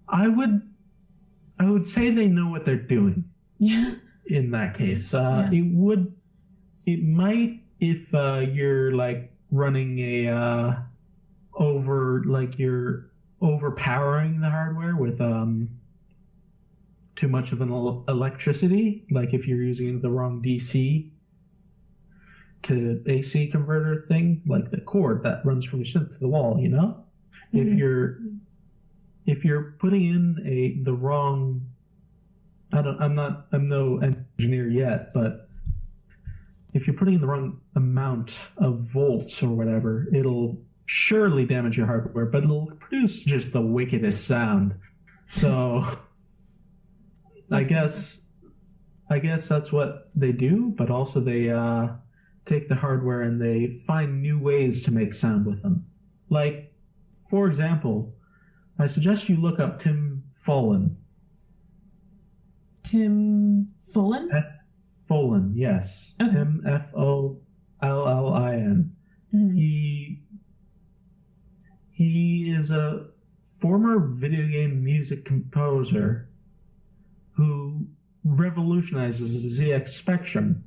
I would say they know what they're doing. Yeah. In that case, it might if you're like running a you're overpowering the hardware with too much of an electricity, like if you're using the wrong DC to AC converter thing, like the cord that runs from your synth to the wall, you know? If you're putting in the wrong, I'm no engineer yet, but if you're putting in the wrong amount of volts or whatever, it'll surely damage your hardware, but it'll produce just the wickedest sound. So I guess that's what they do, but also they take the hardware and they find new ways to make sound with them. Like, for example, I suggest you look up Tim Follin. Tim Follin? Follin, yes. Okay. Tim Follin. He is a former video game music composer who revolutionizes the ZX Spectrum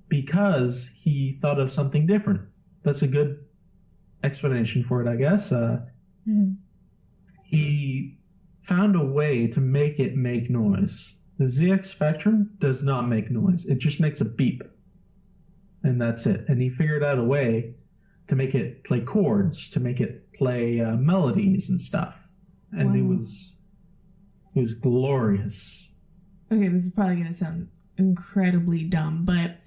because he thought of something different. That's a good explanation for it, I guess. He found a way to make it make noise. The ZX Spectrum does not make noise. It just makes a beep. And that's it. And he figured out a way to make it play chords, to make it play melodies and stuff. And it was glorious. Okay, this is probably going to sound incredibly dumb, but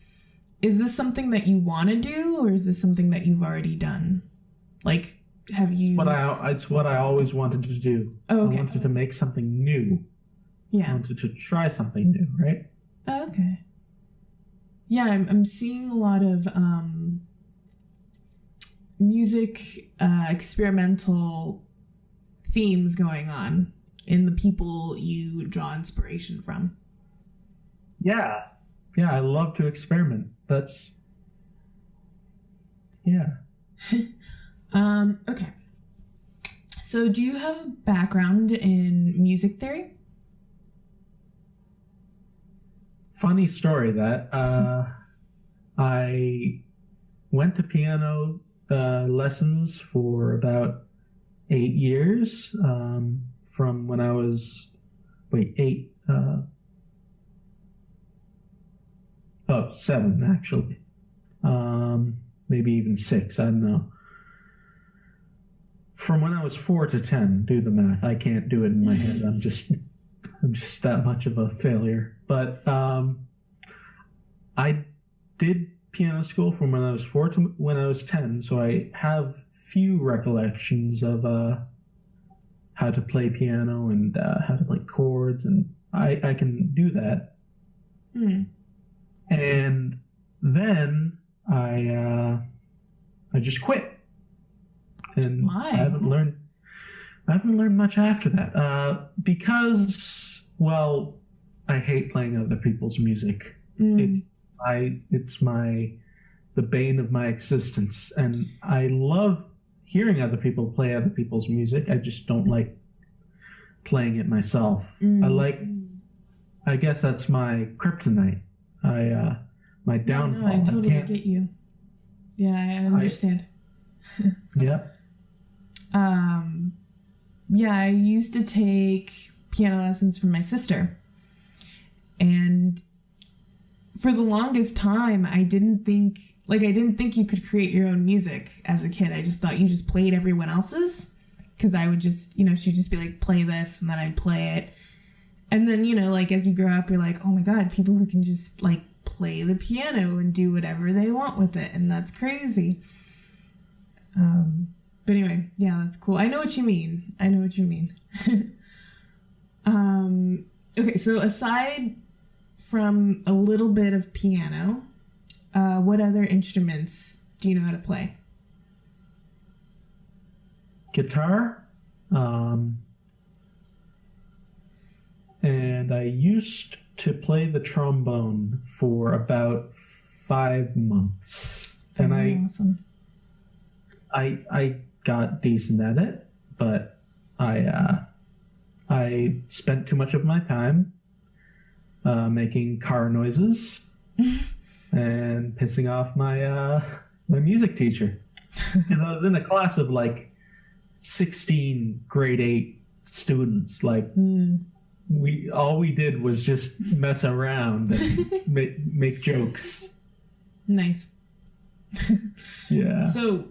is this something that you want to do, or is this something that you've already done? Like, have you... It's what I always wanted to do. Oh, okay. I wanted to make something new. Yeah. I wanted to try something new, right? Oh, okay. Yeah, I'm seeing a lot of music, experimental themes going on in the people you draw inspiration from. Yeah, I love to experiment. That's Okay. So do you have a background in music theory? funny story that I went to piano lessons for about 8 years, from when I was, 7 actually, maybe even 6, I don't know. From when I was 4 to 10, do the math. I can't do it in my head. I'm just that much of a failure. But I did piano school from when I was 4 to when I was 10, so I have few recollections of how to play piano and how to play chords, and I can do that. Mm. And then I just quit, and Why? I haven't learned much after that, because, well, I hate playing other people's music. Mm. It's the bane of my existence, and I love hearing other people play other people's music. I just don't like playing it myself. I guess that's my kryptonite. My downfall. No, I totally get you. Yeah, I understand. Yeah. Yeah, I used to take piano lessons from my sister. And for the longest time, I didn't think you could create your own music as a kid. I just thought you just played everyone else's. Because I would just, she'd just be like, play this, and then I'd play it. And then, as you grow up, you're like, oh my God, people who can just, play the piano and do whatever they want with it. And that's crazy. But anyway, yeah, that's cool. I know what you mean. Okay, so aside from a little bit of piano, what other instruments do you know how to play? Guitar, and I used to play the trombone for about 5 months, and Awesome. I got decent at it, but I spent too much of my time making car noises and pissing off my my music teacher, because I was in a class of 16 grade 8 students. All we did was just mess around and make jokes. Nice. Yeah. So,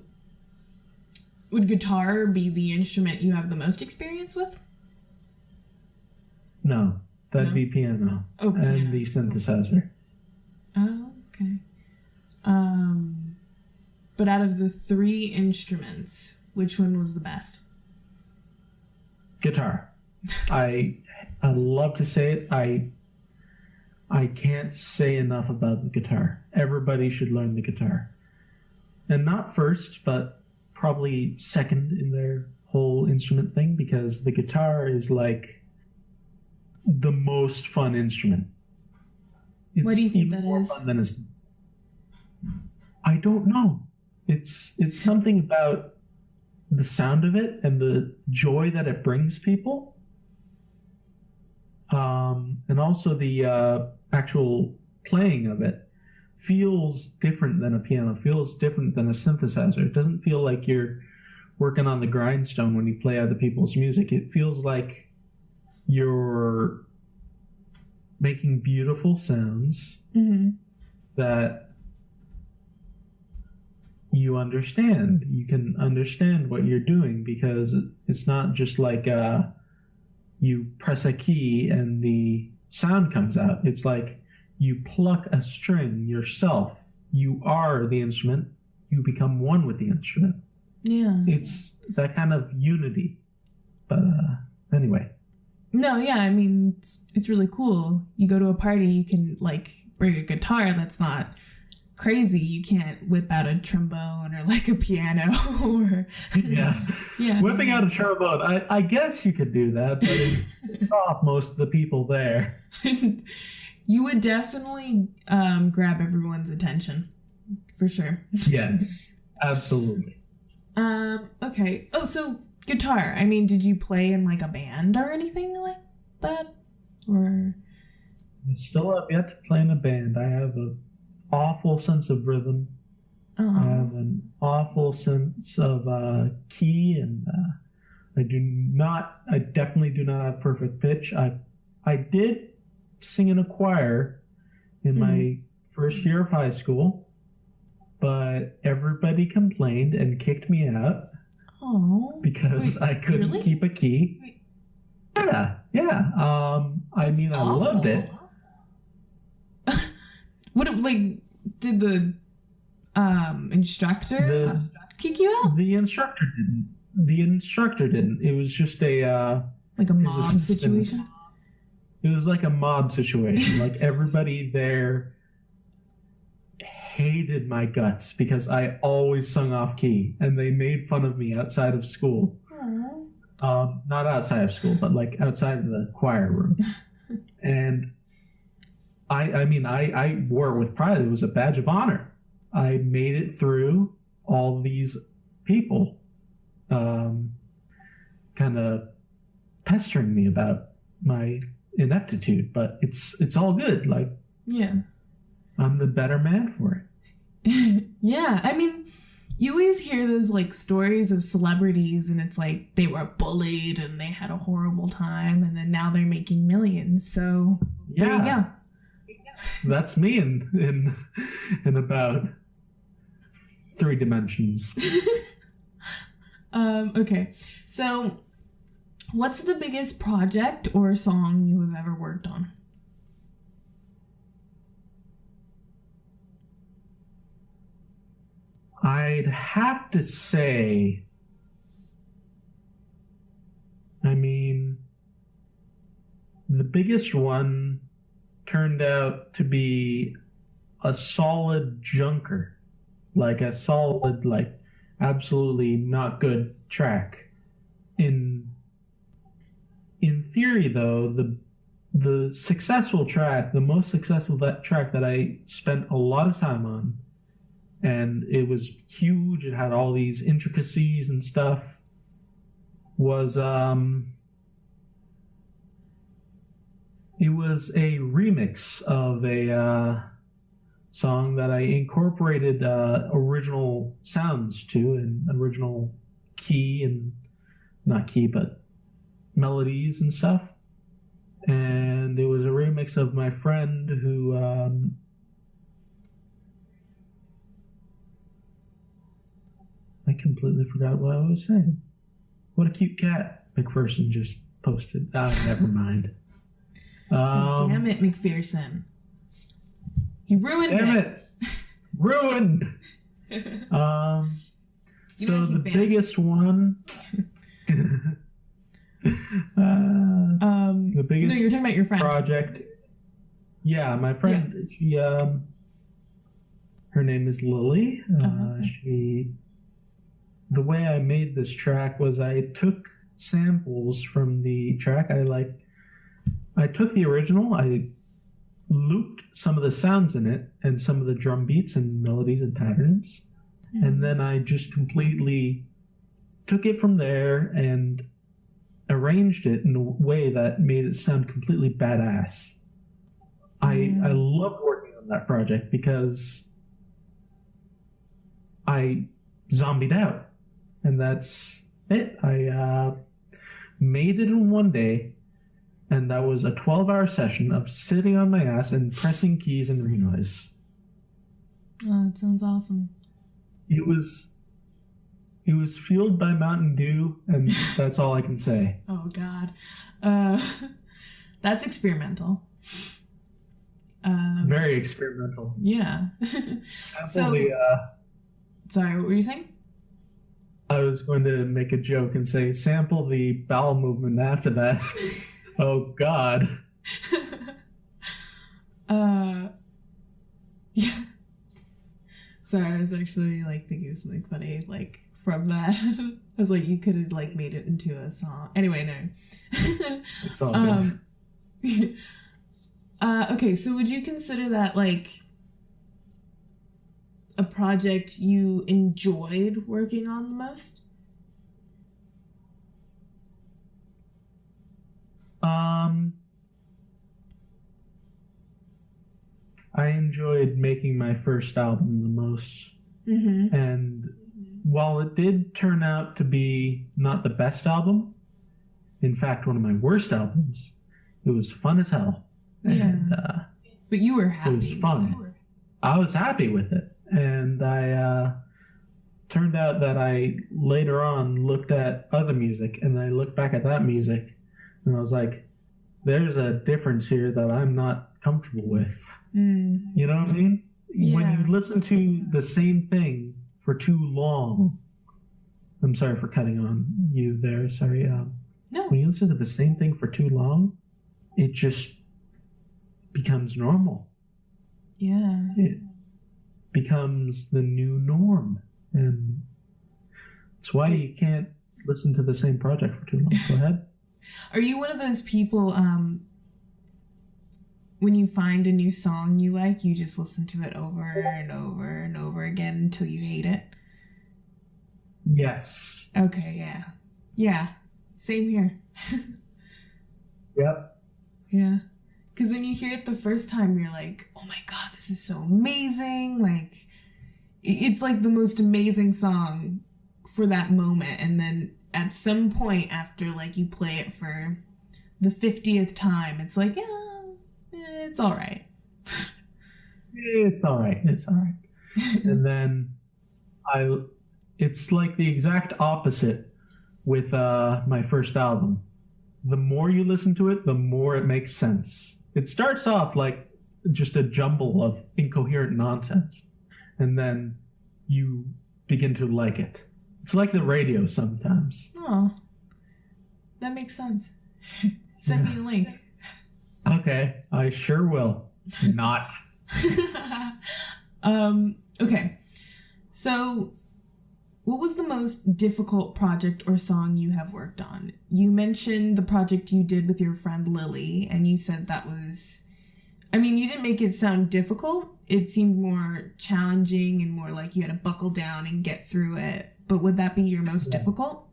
would guitar be the instrument you have the most experience with? No, that'd No? be piano. Oh, piano. And the synthesizer. Oh, okay. But out of the 3 instruments, which one was the best? Guitar. I love to say it. I can't say enough about the guitar. Everybody should learn the guitar. And not first, but probably second in their whole instrument thing, because the guitar is the most fun instrument. It's What do you think even that more is? fun than I don't know. It's something about the sound of it and the joy that it brings people. And also the actual playing of it feels different than a piano, feels different than a synthesizer. It doesn't feel like you're working on the grindstone when you play other people's music. It feels like you're making beautiful sounds that you understand. You can understand what you're doing, because it's not just you press a key and the sound comes out. It's like you pluck a string yourself. You are the instrument. You become one with the instrument. Yeah. It's that kind of unity. But anyway. No, yeah, I mean, it's really cool. You go to a party, you can, bring a guitar that's not crazy. You can't whip out a trombone or like a piano or Yeah. yeah. Whipping out a trombone. I guess you could do that, but it stopped most of the people there. You would definitely grab everyone's attention for sure. Yes, absolutely. Okay. Oh, so guitar. I mean, did you play in like a band or anything like that? Or I still have yet to play in a band. I have an awful sense of rhythm. I have an awful sense of key, and I definitely do not have perfect pitch. I did sing in a choir in my first year of high school, but everybody complained and kicked me out because I couldn't keep a key. Wait. Yeah. I mean, I loved it. What, like, did the instructor kick you out? The instructor didn't. It was just a like a mob situation. It was like a mob situation. Like everybody there hated my guts because I always sung off key, and they made fun of me outside of school. Not outside of school, but like outside of the choir room. And I mean, I wore it with pride. It was a badge of honor. I made it through all these people kind of pestering me about my ineptitude, but it's all good. Like, yeah, I'm the better man for it. Yeah, I mean, you always hear those like stories of celebrities, and it's like they were bullied and they had a horrible time, and then now they're making millions. So there you go. That's me in about 3 dimensions. Okay, so what's the biggest project or song you have ever worked on? I'd have to say, I mean, the biggest one turned out to be a solid junker, like a solid, like absolutely not good track. In theory, though, the successful track, the most successful track that I spent a lot of time on, and it was huge, it had all these intricacies and stuff, was it was a remix of a song that I incorporated original sounds to, and original key, and not key, but melodies and stuff. And it was a remix of my friend who I completely forgot what I was saying. What a cute cat, McPherson just posted. Never mind. Damn it, McPherson. You ruined damn it. it. Ruined. So the biggest one. The biggest. No, you're talking about your friend. Project. Yeah, my friend. Yeah. She. Her name is Lily. The way I made this track was I took samples from the track. I took the original. I looped some of the sounds in it and some of the drum beats and melodies and patterns. Mm-hmm. And then I just completely took it from there and arranged it in a way that made it sound completely badass. I loved working on that project because I zombied out. And that's it. I made it in one day, and that was a 12-hour session of sitting on my ass and pressing keys and renoise. Oh, that sounds awesome. It was fueled by Mountain Dew, and that's all I can say. Oh, God. That's experimental. Very experimental. Yeah. Sorry, what were you saying? I was going to make a joke and say, sample the bowel movement after that. Oh, God. Yeah. Sorry, I was actually like thinking of something funny like from that. I was like, you could have like made it into a song. Anyway, no. It's all good. Okay, so would you consider that like a project you enjoyed working on the most? I enjoyed making my first album the most. Mm-hmm. And while it did turn out to be not the best album, in fact, one of my worst albums, it was fun as hell. Yeah. And But you were happy. it was fun. I was happy with it. And I turned out that I later on looked at other music, and I looked back at that music, and I was like, there's a difference here that I'm not comfortable with. Mm. You know what I mean? Yeah. When you listen to the same thing for too long, I'm sorry for cutting on you there. Sorry. No. When you listen to the same thing for too long, it just becomes normal. Yeah. It becomes the new norm. And that's why you can't listen to the same project for too long. Go ahead. Are you one of those people, when you find a new song you like, you just listen to it over and over and over again until you hate it? Yes. Okay, yeah. Yeah, same here. Yep. Yeah. Because when you hear it the first time, you're like, oh my god, this is so amazing. Like, it's like the most amazing song for that moment. And then at some point after, like, you play it for the 50th time, it's like, yeah, it's all right. It's all right. It's all right. And then it's like the exact opposite with my first album. The more you listen to it, the more it makes sense. It starts off like just a jumble of incoherent nonsense, and then you begin to like it. It's like the radio sometimes. Oh, that makes sense. Send me a link. Okay, I sure will. Not. Okay. So, what was the most difficult project or song you have worked on? You mentioned the project you did with your friend Lily, and you said that was... I mean, you didn't make it sound difficult. It seemed more challenging and more like you had to buckle down and get through it. But would that be your most difficult?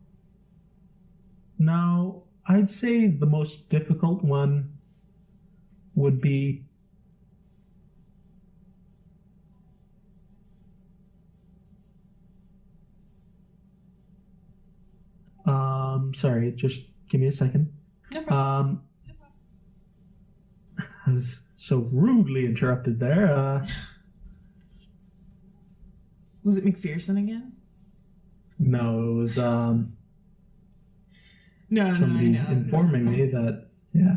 No, I'd say the most difficult one would be sorry, just give me a second. No problem. I was so rudely interrupted there. Was it McPherson again? No, it was No, somebody no, I know. informing me that, yeah,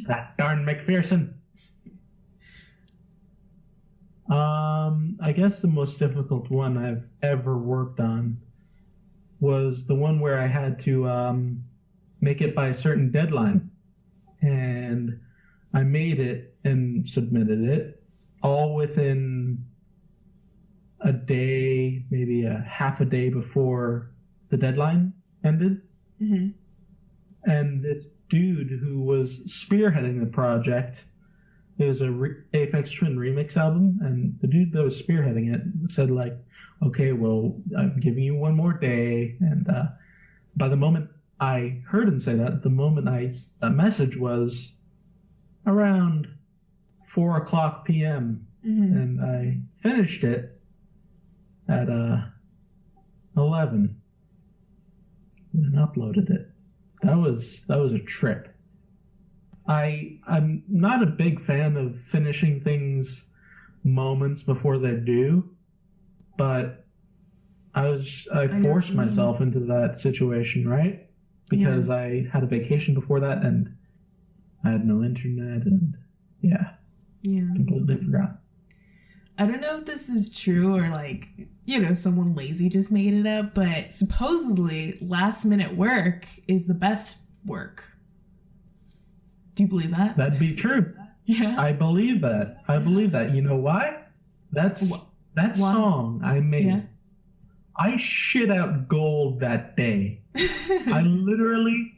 that darn McPherson. I guess the most difficult one I've ever worked on was the one where I had to make it by a certain deadline. And I made it and submitted it all within a day, maybe a half a day before the deadline ended. Mm-hmm. And this dude who was spearheading the project, it was a Aphex Twin remix album, and the dude that was spearheading it said, like, okay, well, I'm giving you one more day. And by the moment I heard him say that, the moment that message was around 4:00 p.m. Mm-hmm. And I finished it at 11 and then uploaded it. That was a trip. I'm not a big fan of finishing things moments before they're due, but I forced myself into that situation, right? Because I had a vacation before that and I had no internet and completely forgot. I don't know if this is true or like, someone lazy just made it up, but supposedly last minute work is the best work. Do you believe that? That'd be true. Yeah. I believe that. You know why? That's That Wow. song I made, Yeah. I shit out gold that day. I literally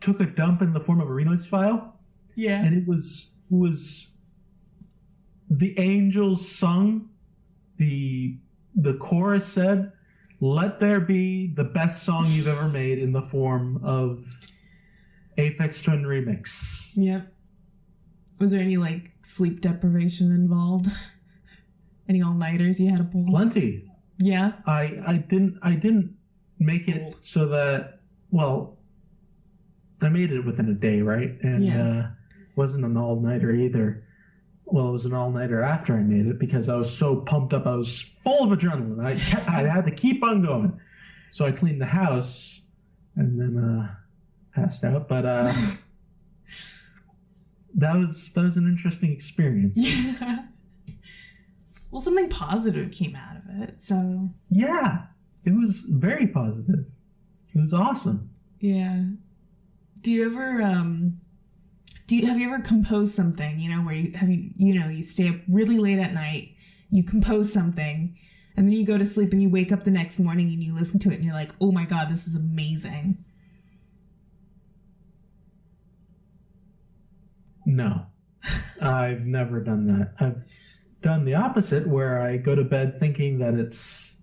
took a dump in the form of a renoise file, Yeah. and it was the angels sung, the chorus said, "Let there be the best song you've ever made in the form of Aphex Twin remix." Yep. Was there any like sleep deprivation involved? Any all-nighters you had to pull? Plenty. Yeah. I didn't make it so that, well, I made it within a day, right? And wasn't an all-nighter either. Well, it was an all-nighter after I made it because I was so pumped up. I was full of adrenaline. I had to keep on going. So I cleaned the house and then passed out. But that was an interesting experience. Yeah. Well, something positive came out of it, so... Yeah, it was very positive. It was awesome. Yeah. Do you ever, have you ever composed something, where you stay up really late at night, you compose something, and then you go to sleep and you wake up the next morning and you listen to it and you're like, oh my God, this is amazing. No, I've never done that. I've done the opposite, where I go to bed thinking that it's,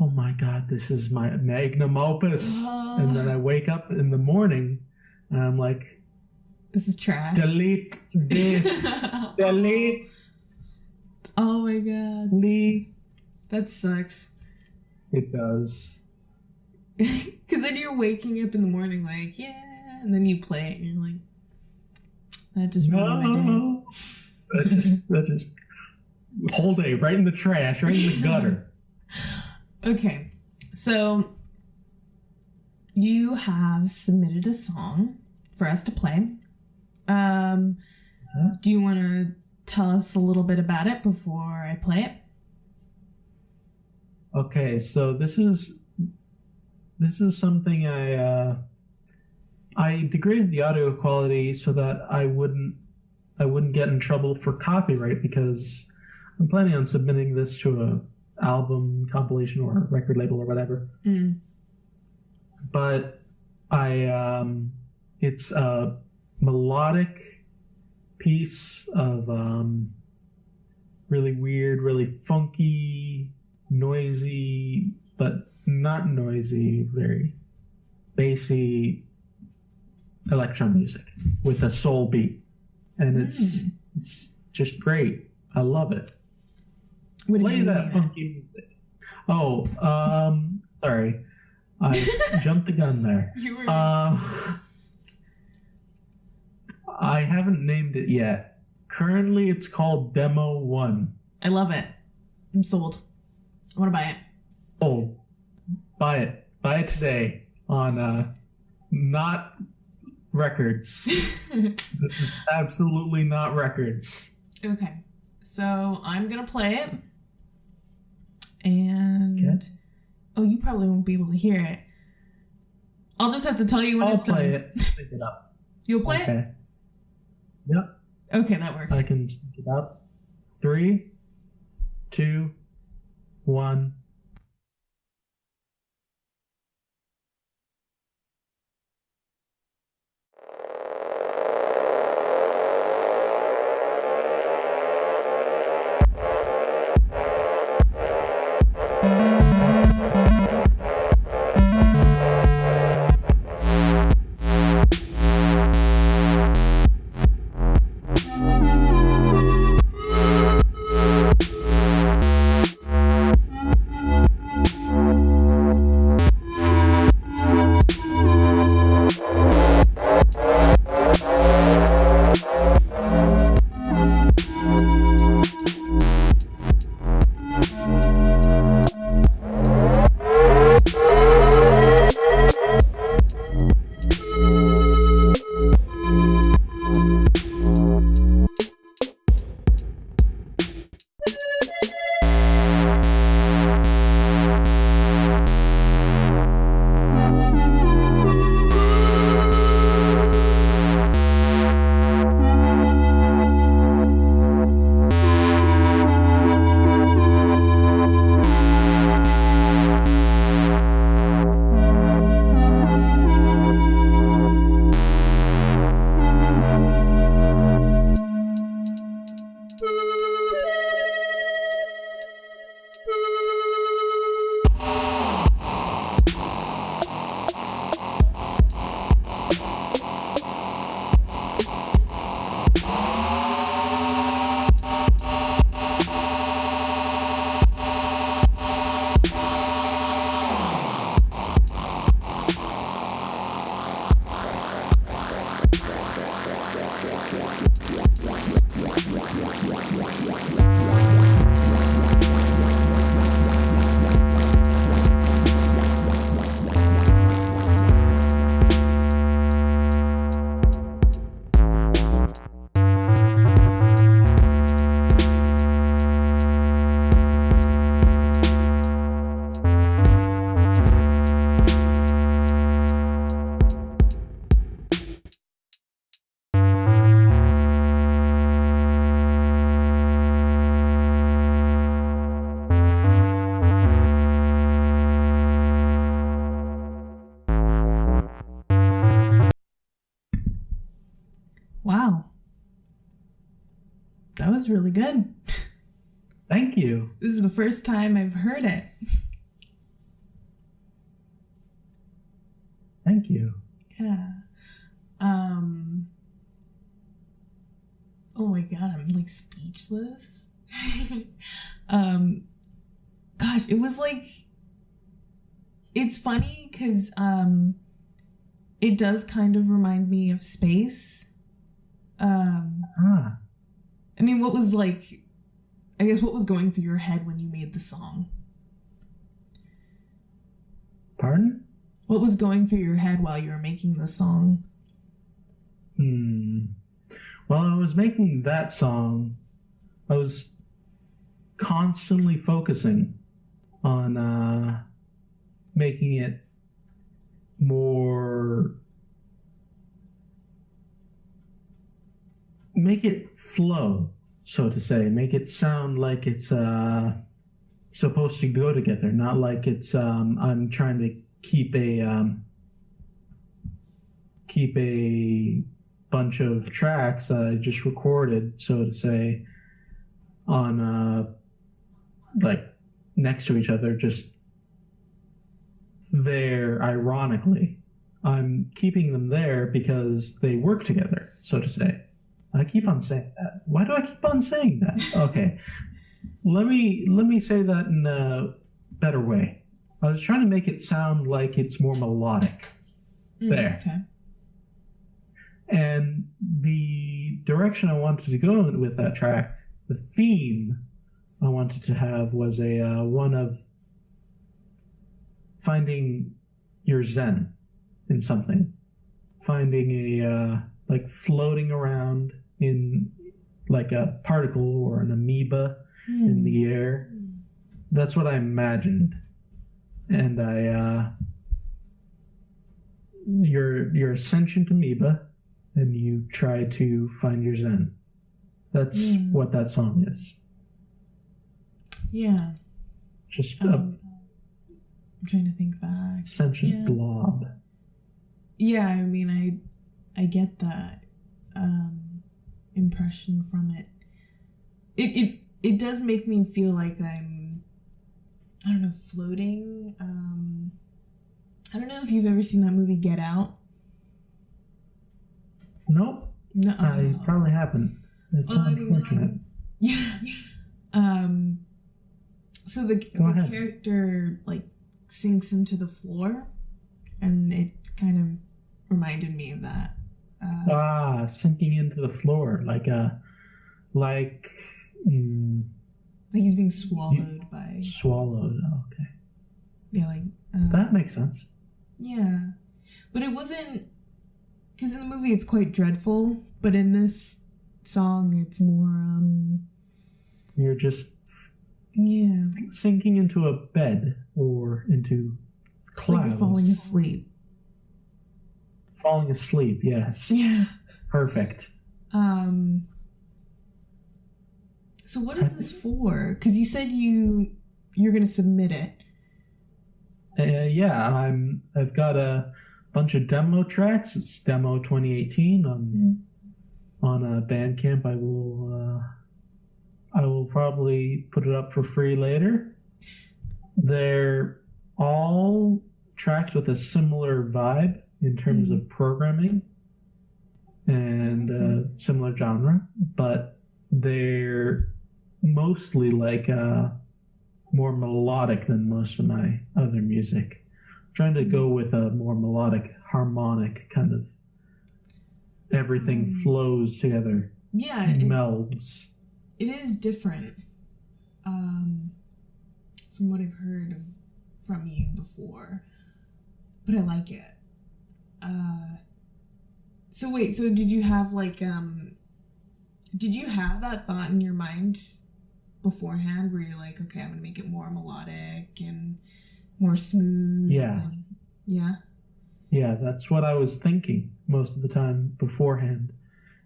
oh my God, this is my magnum opus. And then I wake up in the morning and I'm like, this is trash. Delete this. Delete. Oh my God. Leave. That sucks. It does. Because then you're waking up in the morning like, yeah, and then you play it and you're like, that just ruined my day. That just whole day right in the trash, right in the gutter. Okay, so you have submitted a song for us to play. Do you want to tell us a little bit about it before I play it? Okay, so this is something I degraded the audio quality so that I wouldn't get in trouble for copyright, because I'm planning on submitting this to a album compilation or a record label or whatever. Mm. But it's a melodic piece of really weird, really funky, noisy, but not noisy, very bassy electro music with a soul beat. And it's just great. I love it. Play that funky music. Oh, sorry. I jumped the gun there. You were... I haven't named it yet. Currently, it's called Demo 1. I love it. I'm sold. I want to buy it. Oh, buy it. Buy it today on Not Records. This is absolutely Not Records. Okay. So I'm going to play it. And... Okay. Oh, you probably won't be able to hear it. I'll just have to tell you when it's done. I'll play it. Pick it up. You'll play Okay. it? Yep. Okay, that works. I can pick it up. 3, 2, 1. really good. Thank you. This is the first time I've heard it. Thank you. Yeah. Oh my god, I'm like speechless. Gosh, it was like, it's funny because it does kind of remind me of space. I mean, what was going through your head when you made the song? Pardon? What was going through your head while you were making the song? While I was making that song, I was constantly focusing on making it more... Make it flow, so to say. Make it sound like it's supposed to go together, not like it's I'm trying to keep a bunch of tracks I just recorded, so to say, on like next to each other, just there ironically. I'm keeping them there because they work together, so to say. I keep on saying that. Why do I keep on saying that? Okay. Let me say that in a better way. I was trying to make it sound like it's more melodic. There. Okay. And the direction I wanted to go with that track, the theme I wanted to have was a one of finding your zen in something. Finding a, like floating around in like a particle or an amoeba in the air. That's what I imagined. And you're a sentient amoeba, and you try to find your zen. That's what that song is. Yeah. Just I'm trying to think back. Sentient blob. Yeah, I mean, I get that impression from it. It does make me feel like I'm, I don't know, floating. I don't know if you've ever seen that movie Get Out. Nope. No, I probably haven't. It's unfortunate. Yeah. So the character like sinks into the floor, and it kind of reminded me of that. Sinking into the floor, like he's being swallowed by. Swallowed. Okay. Yeah, like that makes sense. Yeah, but it wasn't, because in the movie it's quite dreadful, but in this song it's more You're just sinking into a bed or into clouds. Like you're falling asleep. Falling asleep, yes. Yeah. Perfect. So what is this for? Because you said you're going to submit it. Yeah, I've got a bunch of demo tracks. It's demo 2018 on a Bandcamp. I will probably put it up for free later. They're all tracks with a similar vibe in terms of programming and similar genre, but they're mostly like more melodic than most of my other music. I'm trying to go with a more melodic, harmonic kind of everything flows together. Yeah. Melds. It is different from what I've heard from you before, but I like it. So did you have like did you have that thought in your mind beforehand where you're like, okay, I'm gonna make it more melodic and more smooth? Yeah. Yeah, that's what I was thinking most of the time beforehand.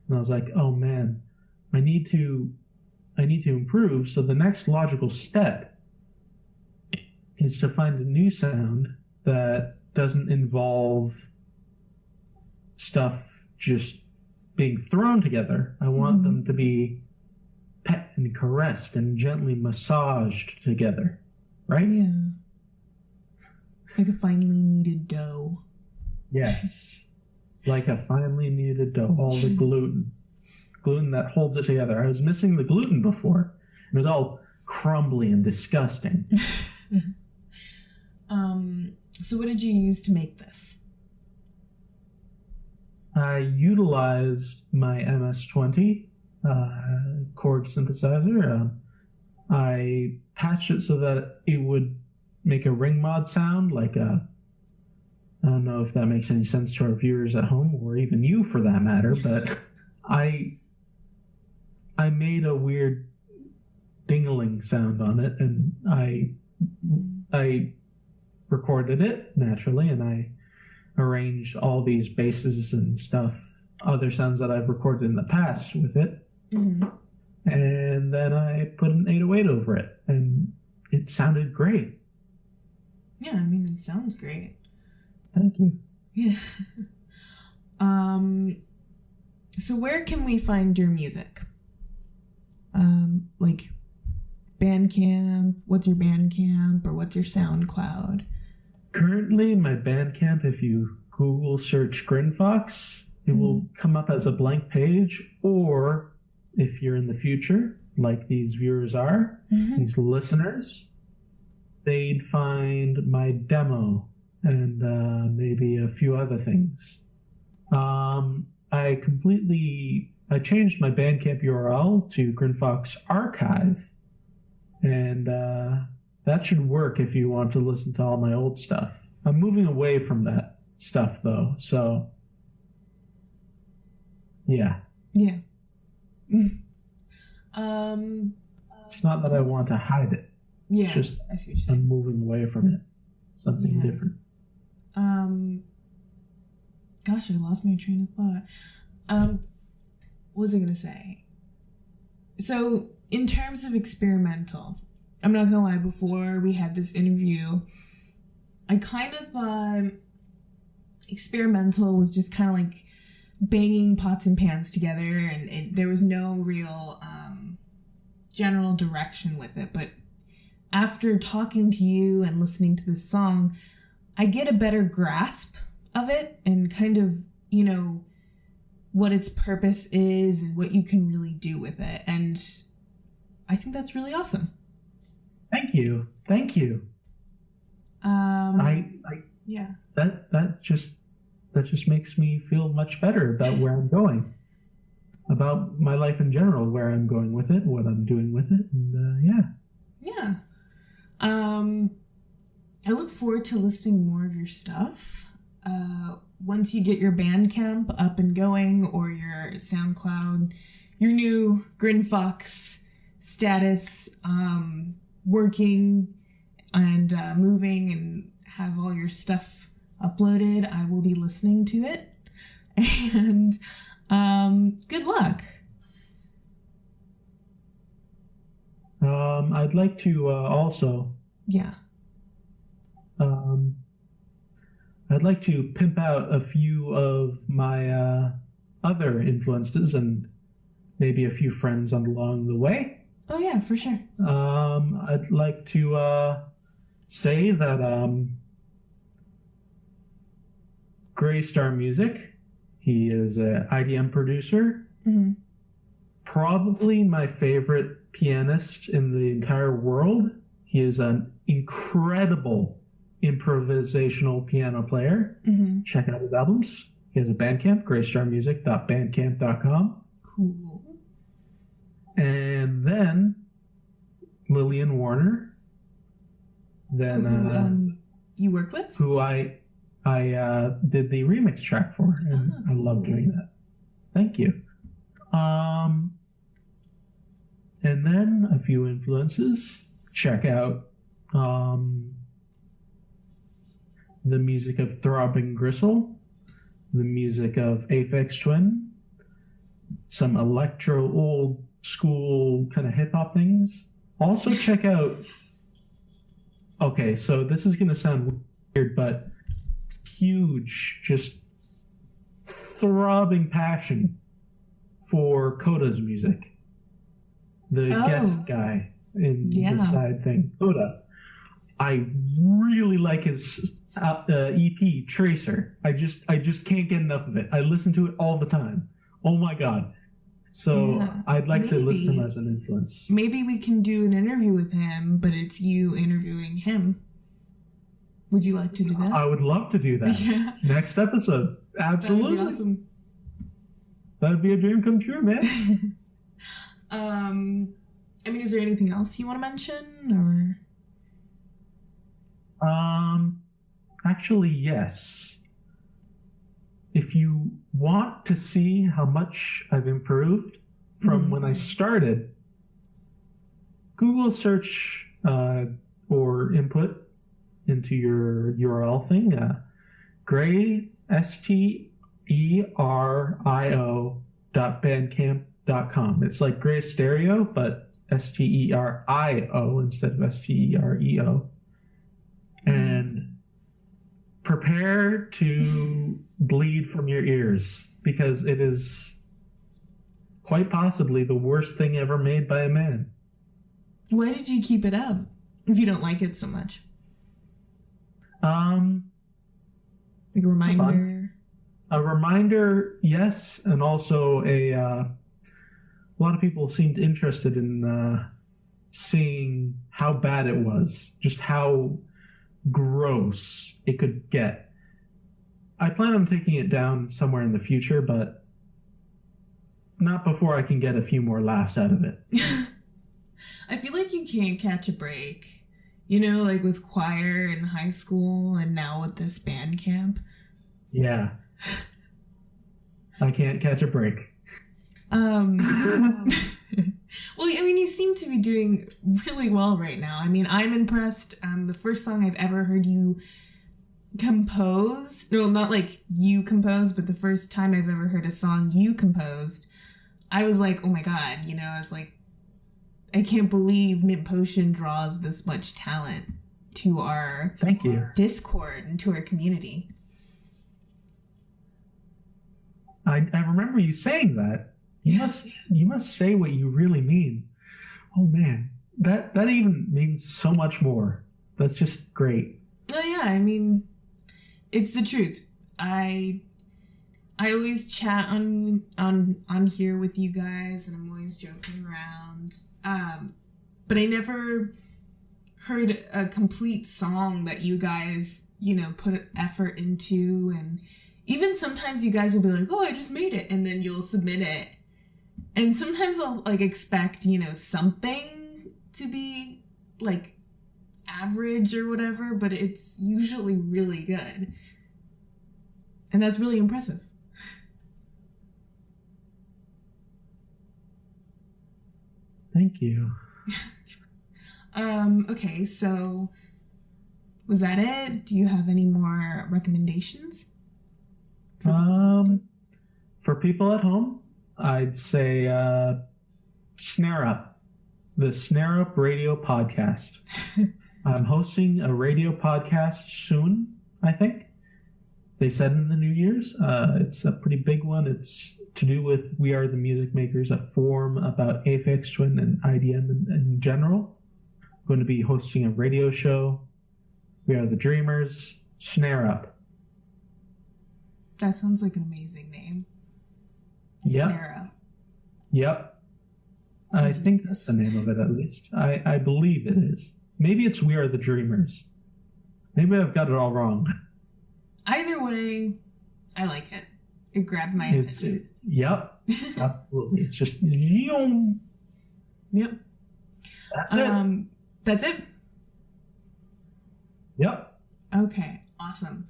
And I was like, oh man, I need to improve. So the next logical step is to find a new sound that doesn't involve stuff just being thrown together. I want them to be and caressed and gently massaged together, right? Yeah. Like a finely kneaded dough. Yes. Like a finely kneaded dough. All the gluten that holds it together. I was missing the gluten before. It was all crumbly and disgusting. So what did you use to make this? I utilized my MS-20 Korg synthesizer. I patched it so that it would make a ring mod sound, like a... I don't know if that makes any sense to our viewers at home, or even you for that matter, but I made a weird dingling sound on it, and I recorded it naturally, and I arranged all these basses and stuff, other sounds that I've recorded in the past with it. Mm-hmm. And then I put an 808 over it, and it sounded great. Yeah, I mean, it sounds great. Thank you. Yeah. So where can we find your music? Like Bandcamp? What's your Bandcamp, or what's your SoundCloud? Currently, my Bandcamp, if you Google search Grinphox, it will come up as a blank page, or if you're in the future, like these viewers are, these listeners, they'd find my demo and maybe a few other things. I changed my Bandcamp URL to Grinphox Archive, and that should work if you want to listen to all my old stuff. I'm moving away from that stuff, though, so yeah. Yeah. It's not that I want to hide it. Yeah, it's just I see what you're saying. I'm moving away from it. Something different. Gosh, I lost my train of thought. What was I gonna say? So, in terms of experimental, I'm not gonna lie, before we had this interview, I kind of thought experimental was just kind of like banging pots and pans together, and there was no real general direction with it. But after talking to you and listening to this song, I get a better grasp of it and kind of, what its purpose is and what you can really do with it. And I think that's really awesome. Thank you. Yeah. That just makes me feel much better about where I'm going, about my life in general, where I'm going with it, what I'm doing with it, and Yeah. I look forward to listening more of your stuff. Once you get your Bandcamp up and going, or your SoundCloud, your new Grinphox status, working and moving, and have all your stuff uploaded, I will be listening to it. And good luck. I'd like to also... Yeah. I'd like to pimp out a few of my other influences and maybe a few friends along the way. Oh, yeah, for sure. I'd like to say that Graystar Music, he is an IDM producer, probably my favorite pianist in the entire world. He is an incredible improvisational piano player. Check out his albums. He has a Bandcamp, graystarmusic.bandcamp.com. Cool. And Lillian Warner. Then you worked with? Who I did the remix track for, and cool. I love doing that. Thank you. And then a few influences. Check out the music of Throbbing Gristle, the music of Aphex Twin, some electro old school kind of hip hop things. Also check out, okay, so this is going to sound weird, but huge, just throbbing passion for Coda's music. the guest guy in the side thing, Oda. I really like his EP Tracer. I just can't get enough of it. I listen to it all the time. Oh my god. So I'd like to list him as an influence. Maybe we can do an interview with him, but it's you interviewing him. Would you like to do that? I would love to do that. Yeah. Next episode. Absolutely. That'd be awesome. That'd be a dream come true, man. I mean, is there anything else you want to mention, or? Actually, yes. If you want to see how much I've improved from when I started, Google search or input into your URL thing, Gray, sterio.bandcamp.com. It's like Gray Stereo, but STERIO instead of STEREO. And prepare to bleed from your ears, because it is quite possibly the worst thing ever made by a man. Why did you keep it up if you don't like it so much? Like a reminder? A reminder, yes, and also a lot of people seemed interested in seeing how bad it was, just how gross it could get. I plan on taking it down somewhere in the future, but not before I can get a few more laughs out of it. I feel like you can't catch a break. You know, like with choir in high school and now with this band camp. Yeah. I can't catch a break. Well, I mean, you seem to be doing really well right now. I mean, I'm impressed. The first song I've ever heard you compose, no, not like you composed, but the first time I've ever heard a song you composed, I was like, oh my god, you know, I was like, I can't believe Mint Potion draws this much talent to our Discord and to our community. I remember you saying that. You must say what you really mean. Oh man, that even means so much more. That's just great. Oh yeah, I mean, it's the truth. I always chat on here with you guys, and I'm always joking around. But I never heard a complete song that you guys, you know, put effort into, and even sometimes you guys will be like, "Oh, I just made it," and then you'll submit it. And sometimes I'll like expect, you know, something to be like average or whatever, but it's usually really good. And that's really impressive. Thank you. Okay, so was that it? Do you have any more recommendations? For people at home, I'd say Snare Up, the Snare Up Radio Podcast. I'm hosting a radio podcast soon, I think. They said in the New Year's. It's a pretty big one. It's to do with We Are the Music Makers, a forum about Aphex Twin and IDM in general. I'm going to be hosting a radio show. We Are the Dreamers. Snare Up. That sounds like an amazing name. Yep. Snare Up. Yep. I think that's the name of it, at least. I believe it is. Maybe it's We Are the Dreamers. Maybe I've got it all wrong. Either way, I like it. It grabbed my attention. Yep. Absolutely. It's just... Yep. That's it. That's it? Yep. Okay. Awesome.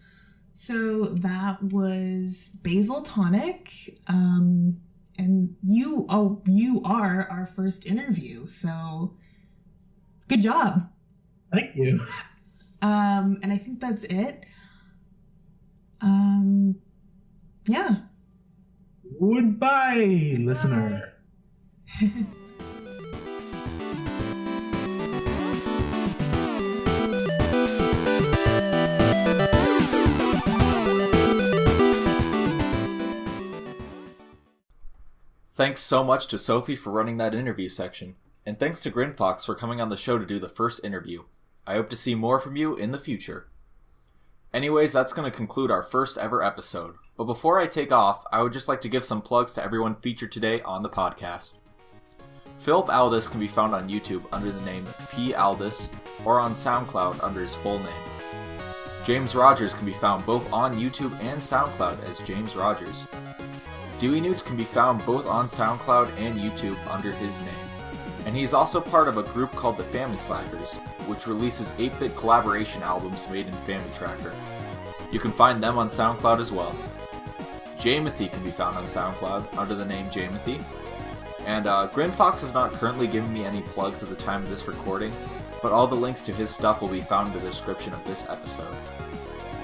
So that was BasilTonic. And you are our first interview. So good job. Thank you. And I think that's it. Yeah. Goodbye, listener. Thanks so much to Sophie for running that interview section. And thanks to Grinphox for coming on the show to do the first interview. I hope to see more from you in the future. Anyways, that's going to conclude our first ever episode. But before I take off, I would just like to give some plugs to everyone featured today on the podcast. Philip Aldous can be found on YouTube under the name P. Aldous, or on SoundCloud under his full name. James Rodgers can be found both on YouTube and SoundCloud as James Rodgers. Dewey Newt can be found both on SoundCloud and YouTube under his name. And he is also part of a group called the Famislackers, which releases 8-bit collaboration albums made in Family Tracker. You can find them on SoundCloud as well. Jamethy can be found on SoundCloud under the name Jamethy. And Grinphox is not currently giving me any plugs at the time of this recording, but all the links to his stuff will be found in the description of this episode.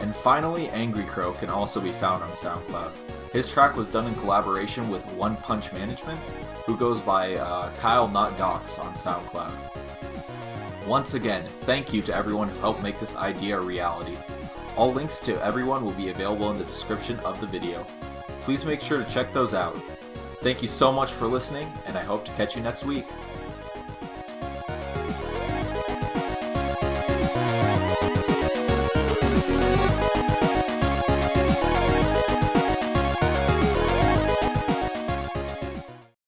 And finally, AngryCrow can also be found on SoundCloud. His track was done in collaboration with One Punch Management, who goes by Kyle Not Docs on SoundCloud. Once again, thank you to everyone who helped make this idea a reality. All links to everyone will be available in the description of the video. Please make sure to check those out. Thank you so much for listening, and I hope to catch you next week.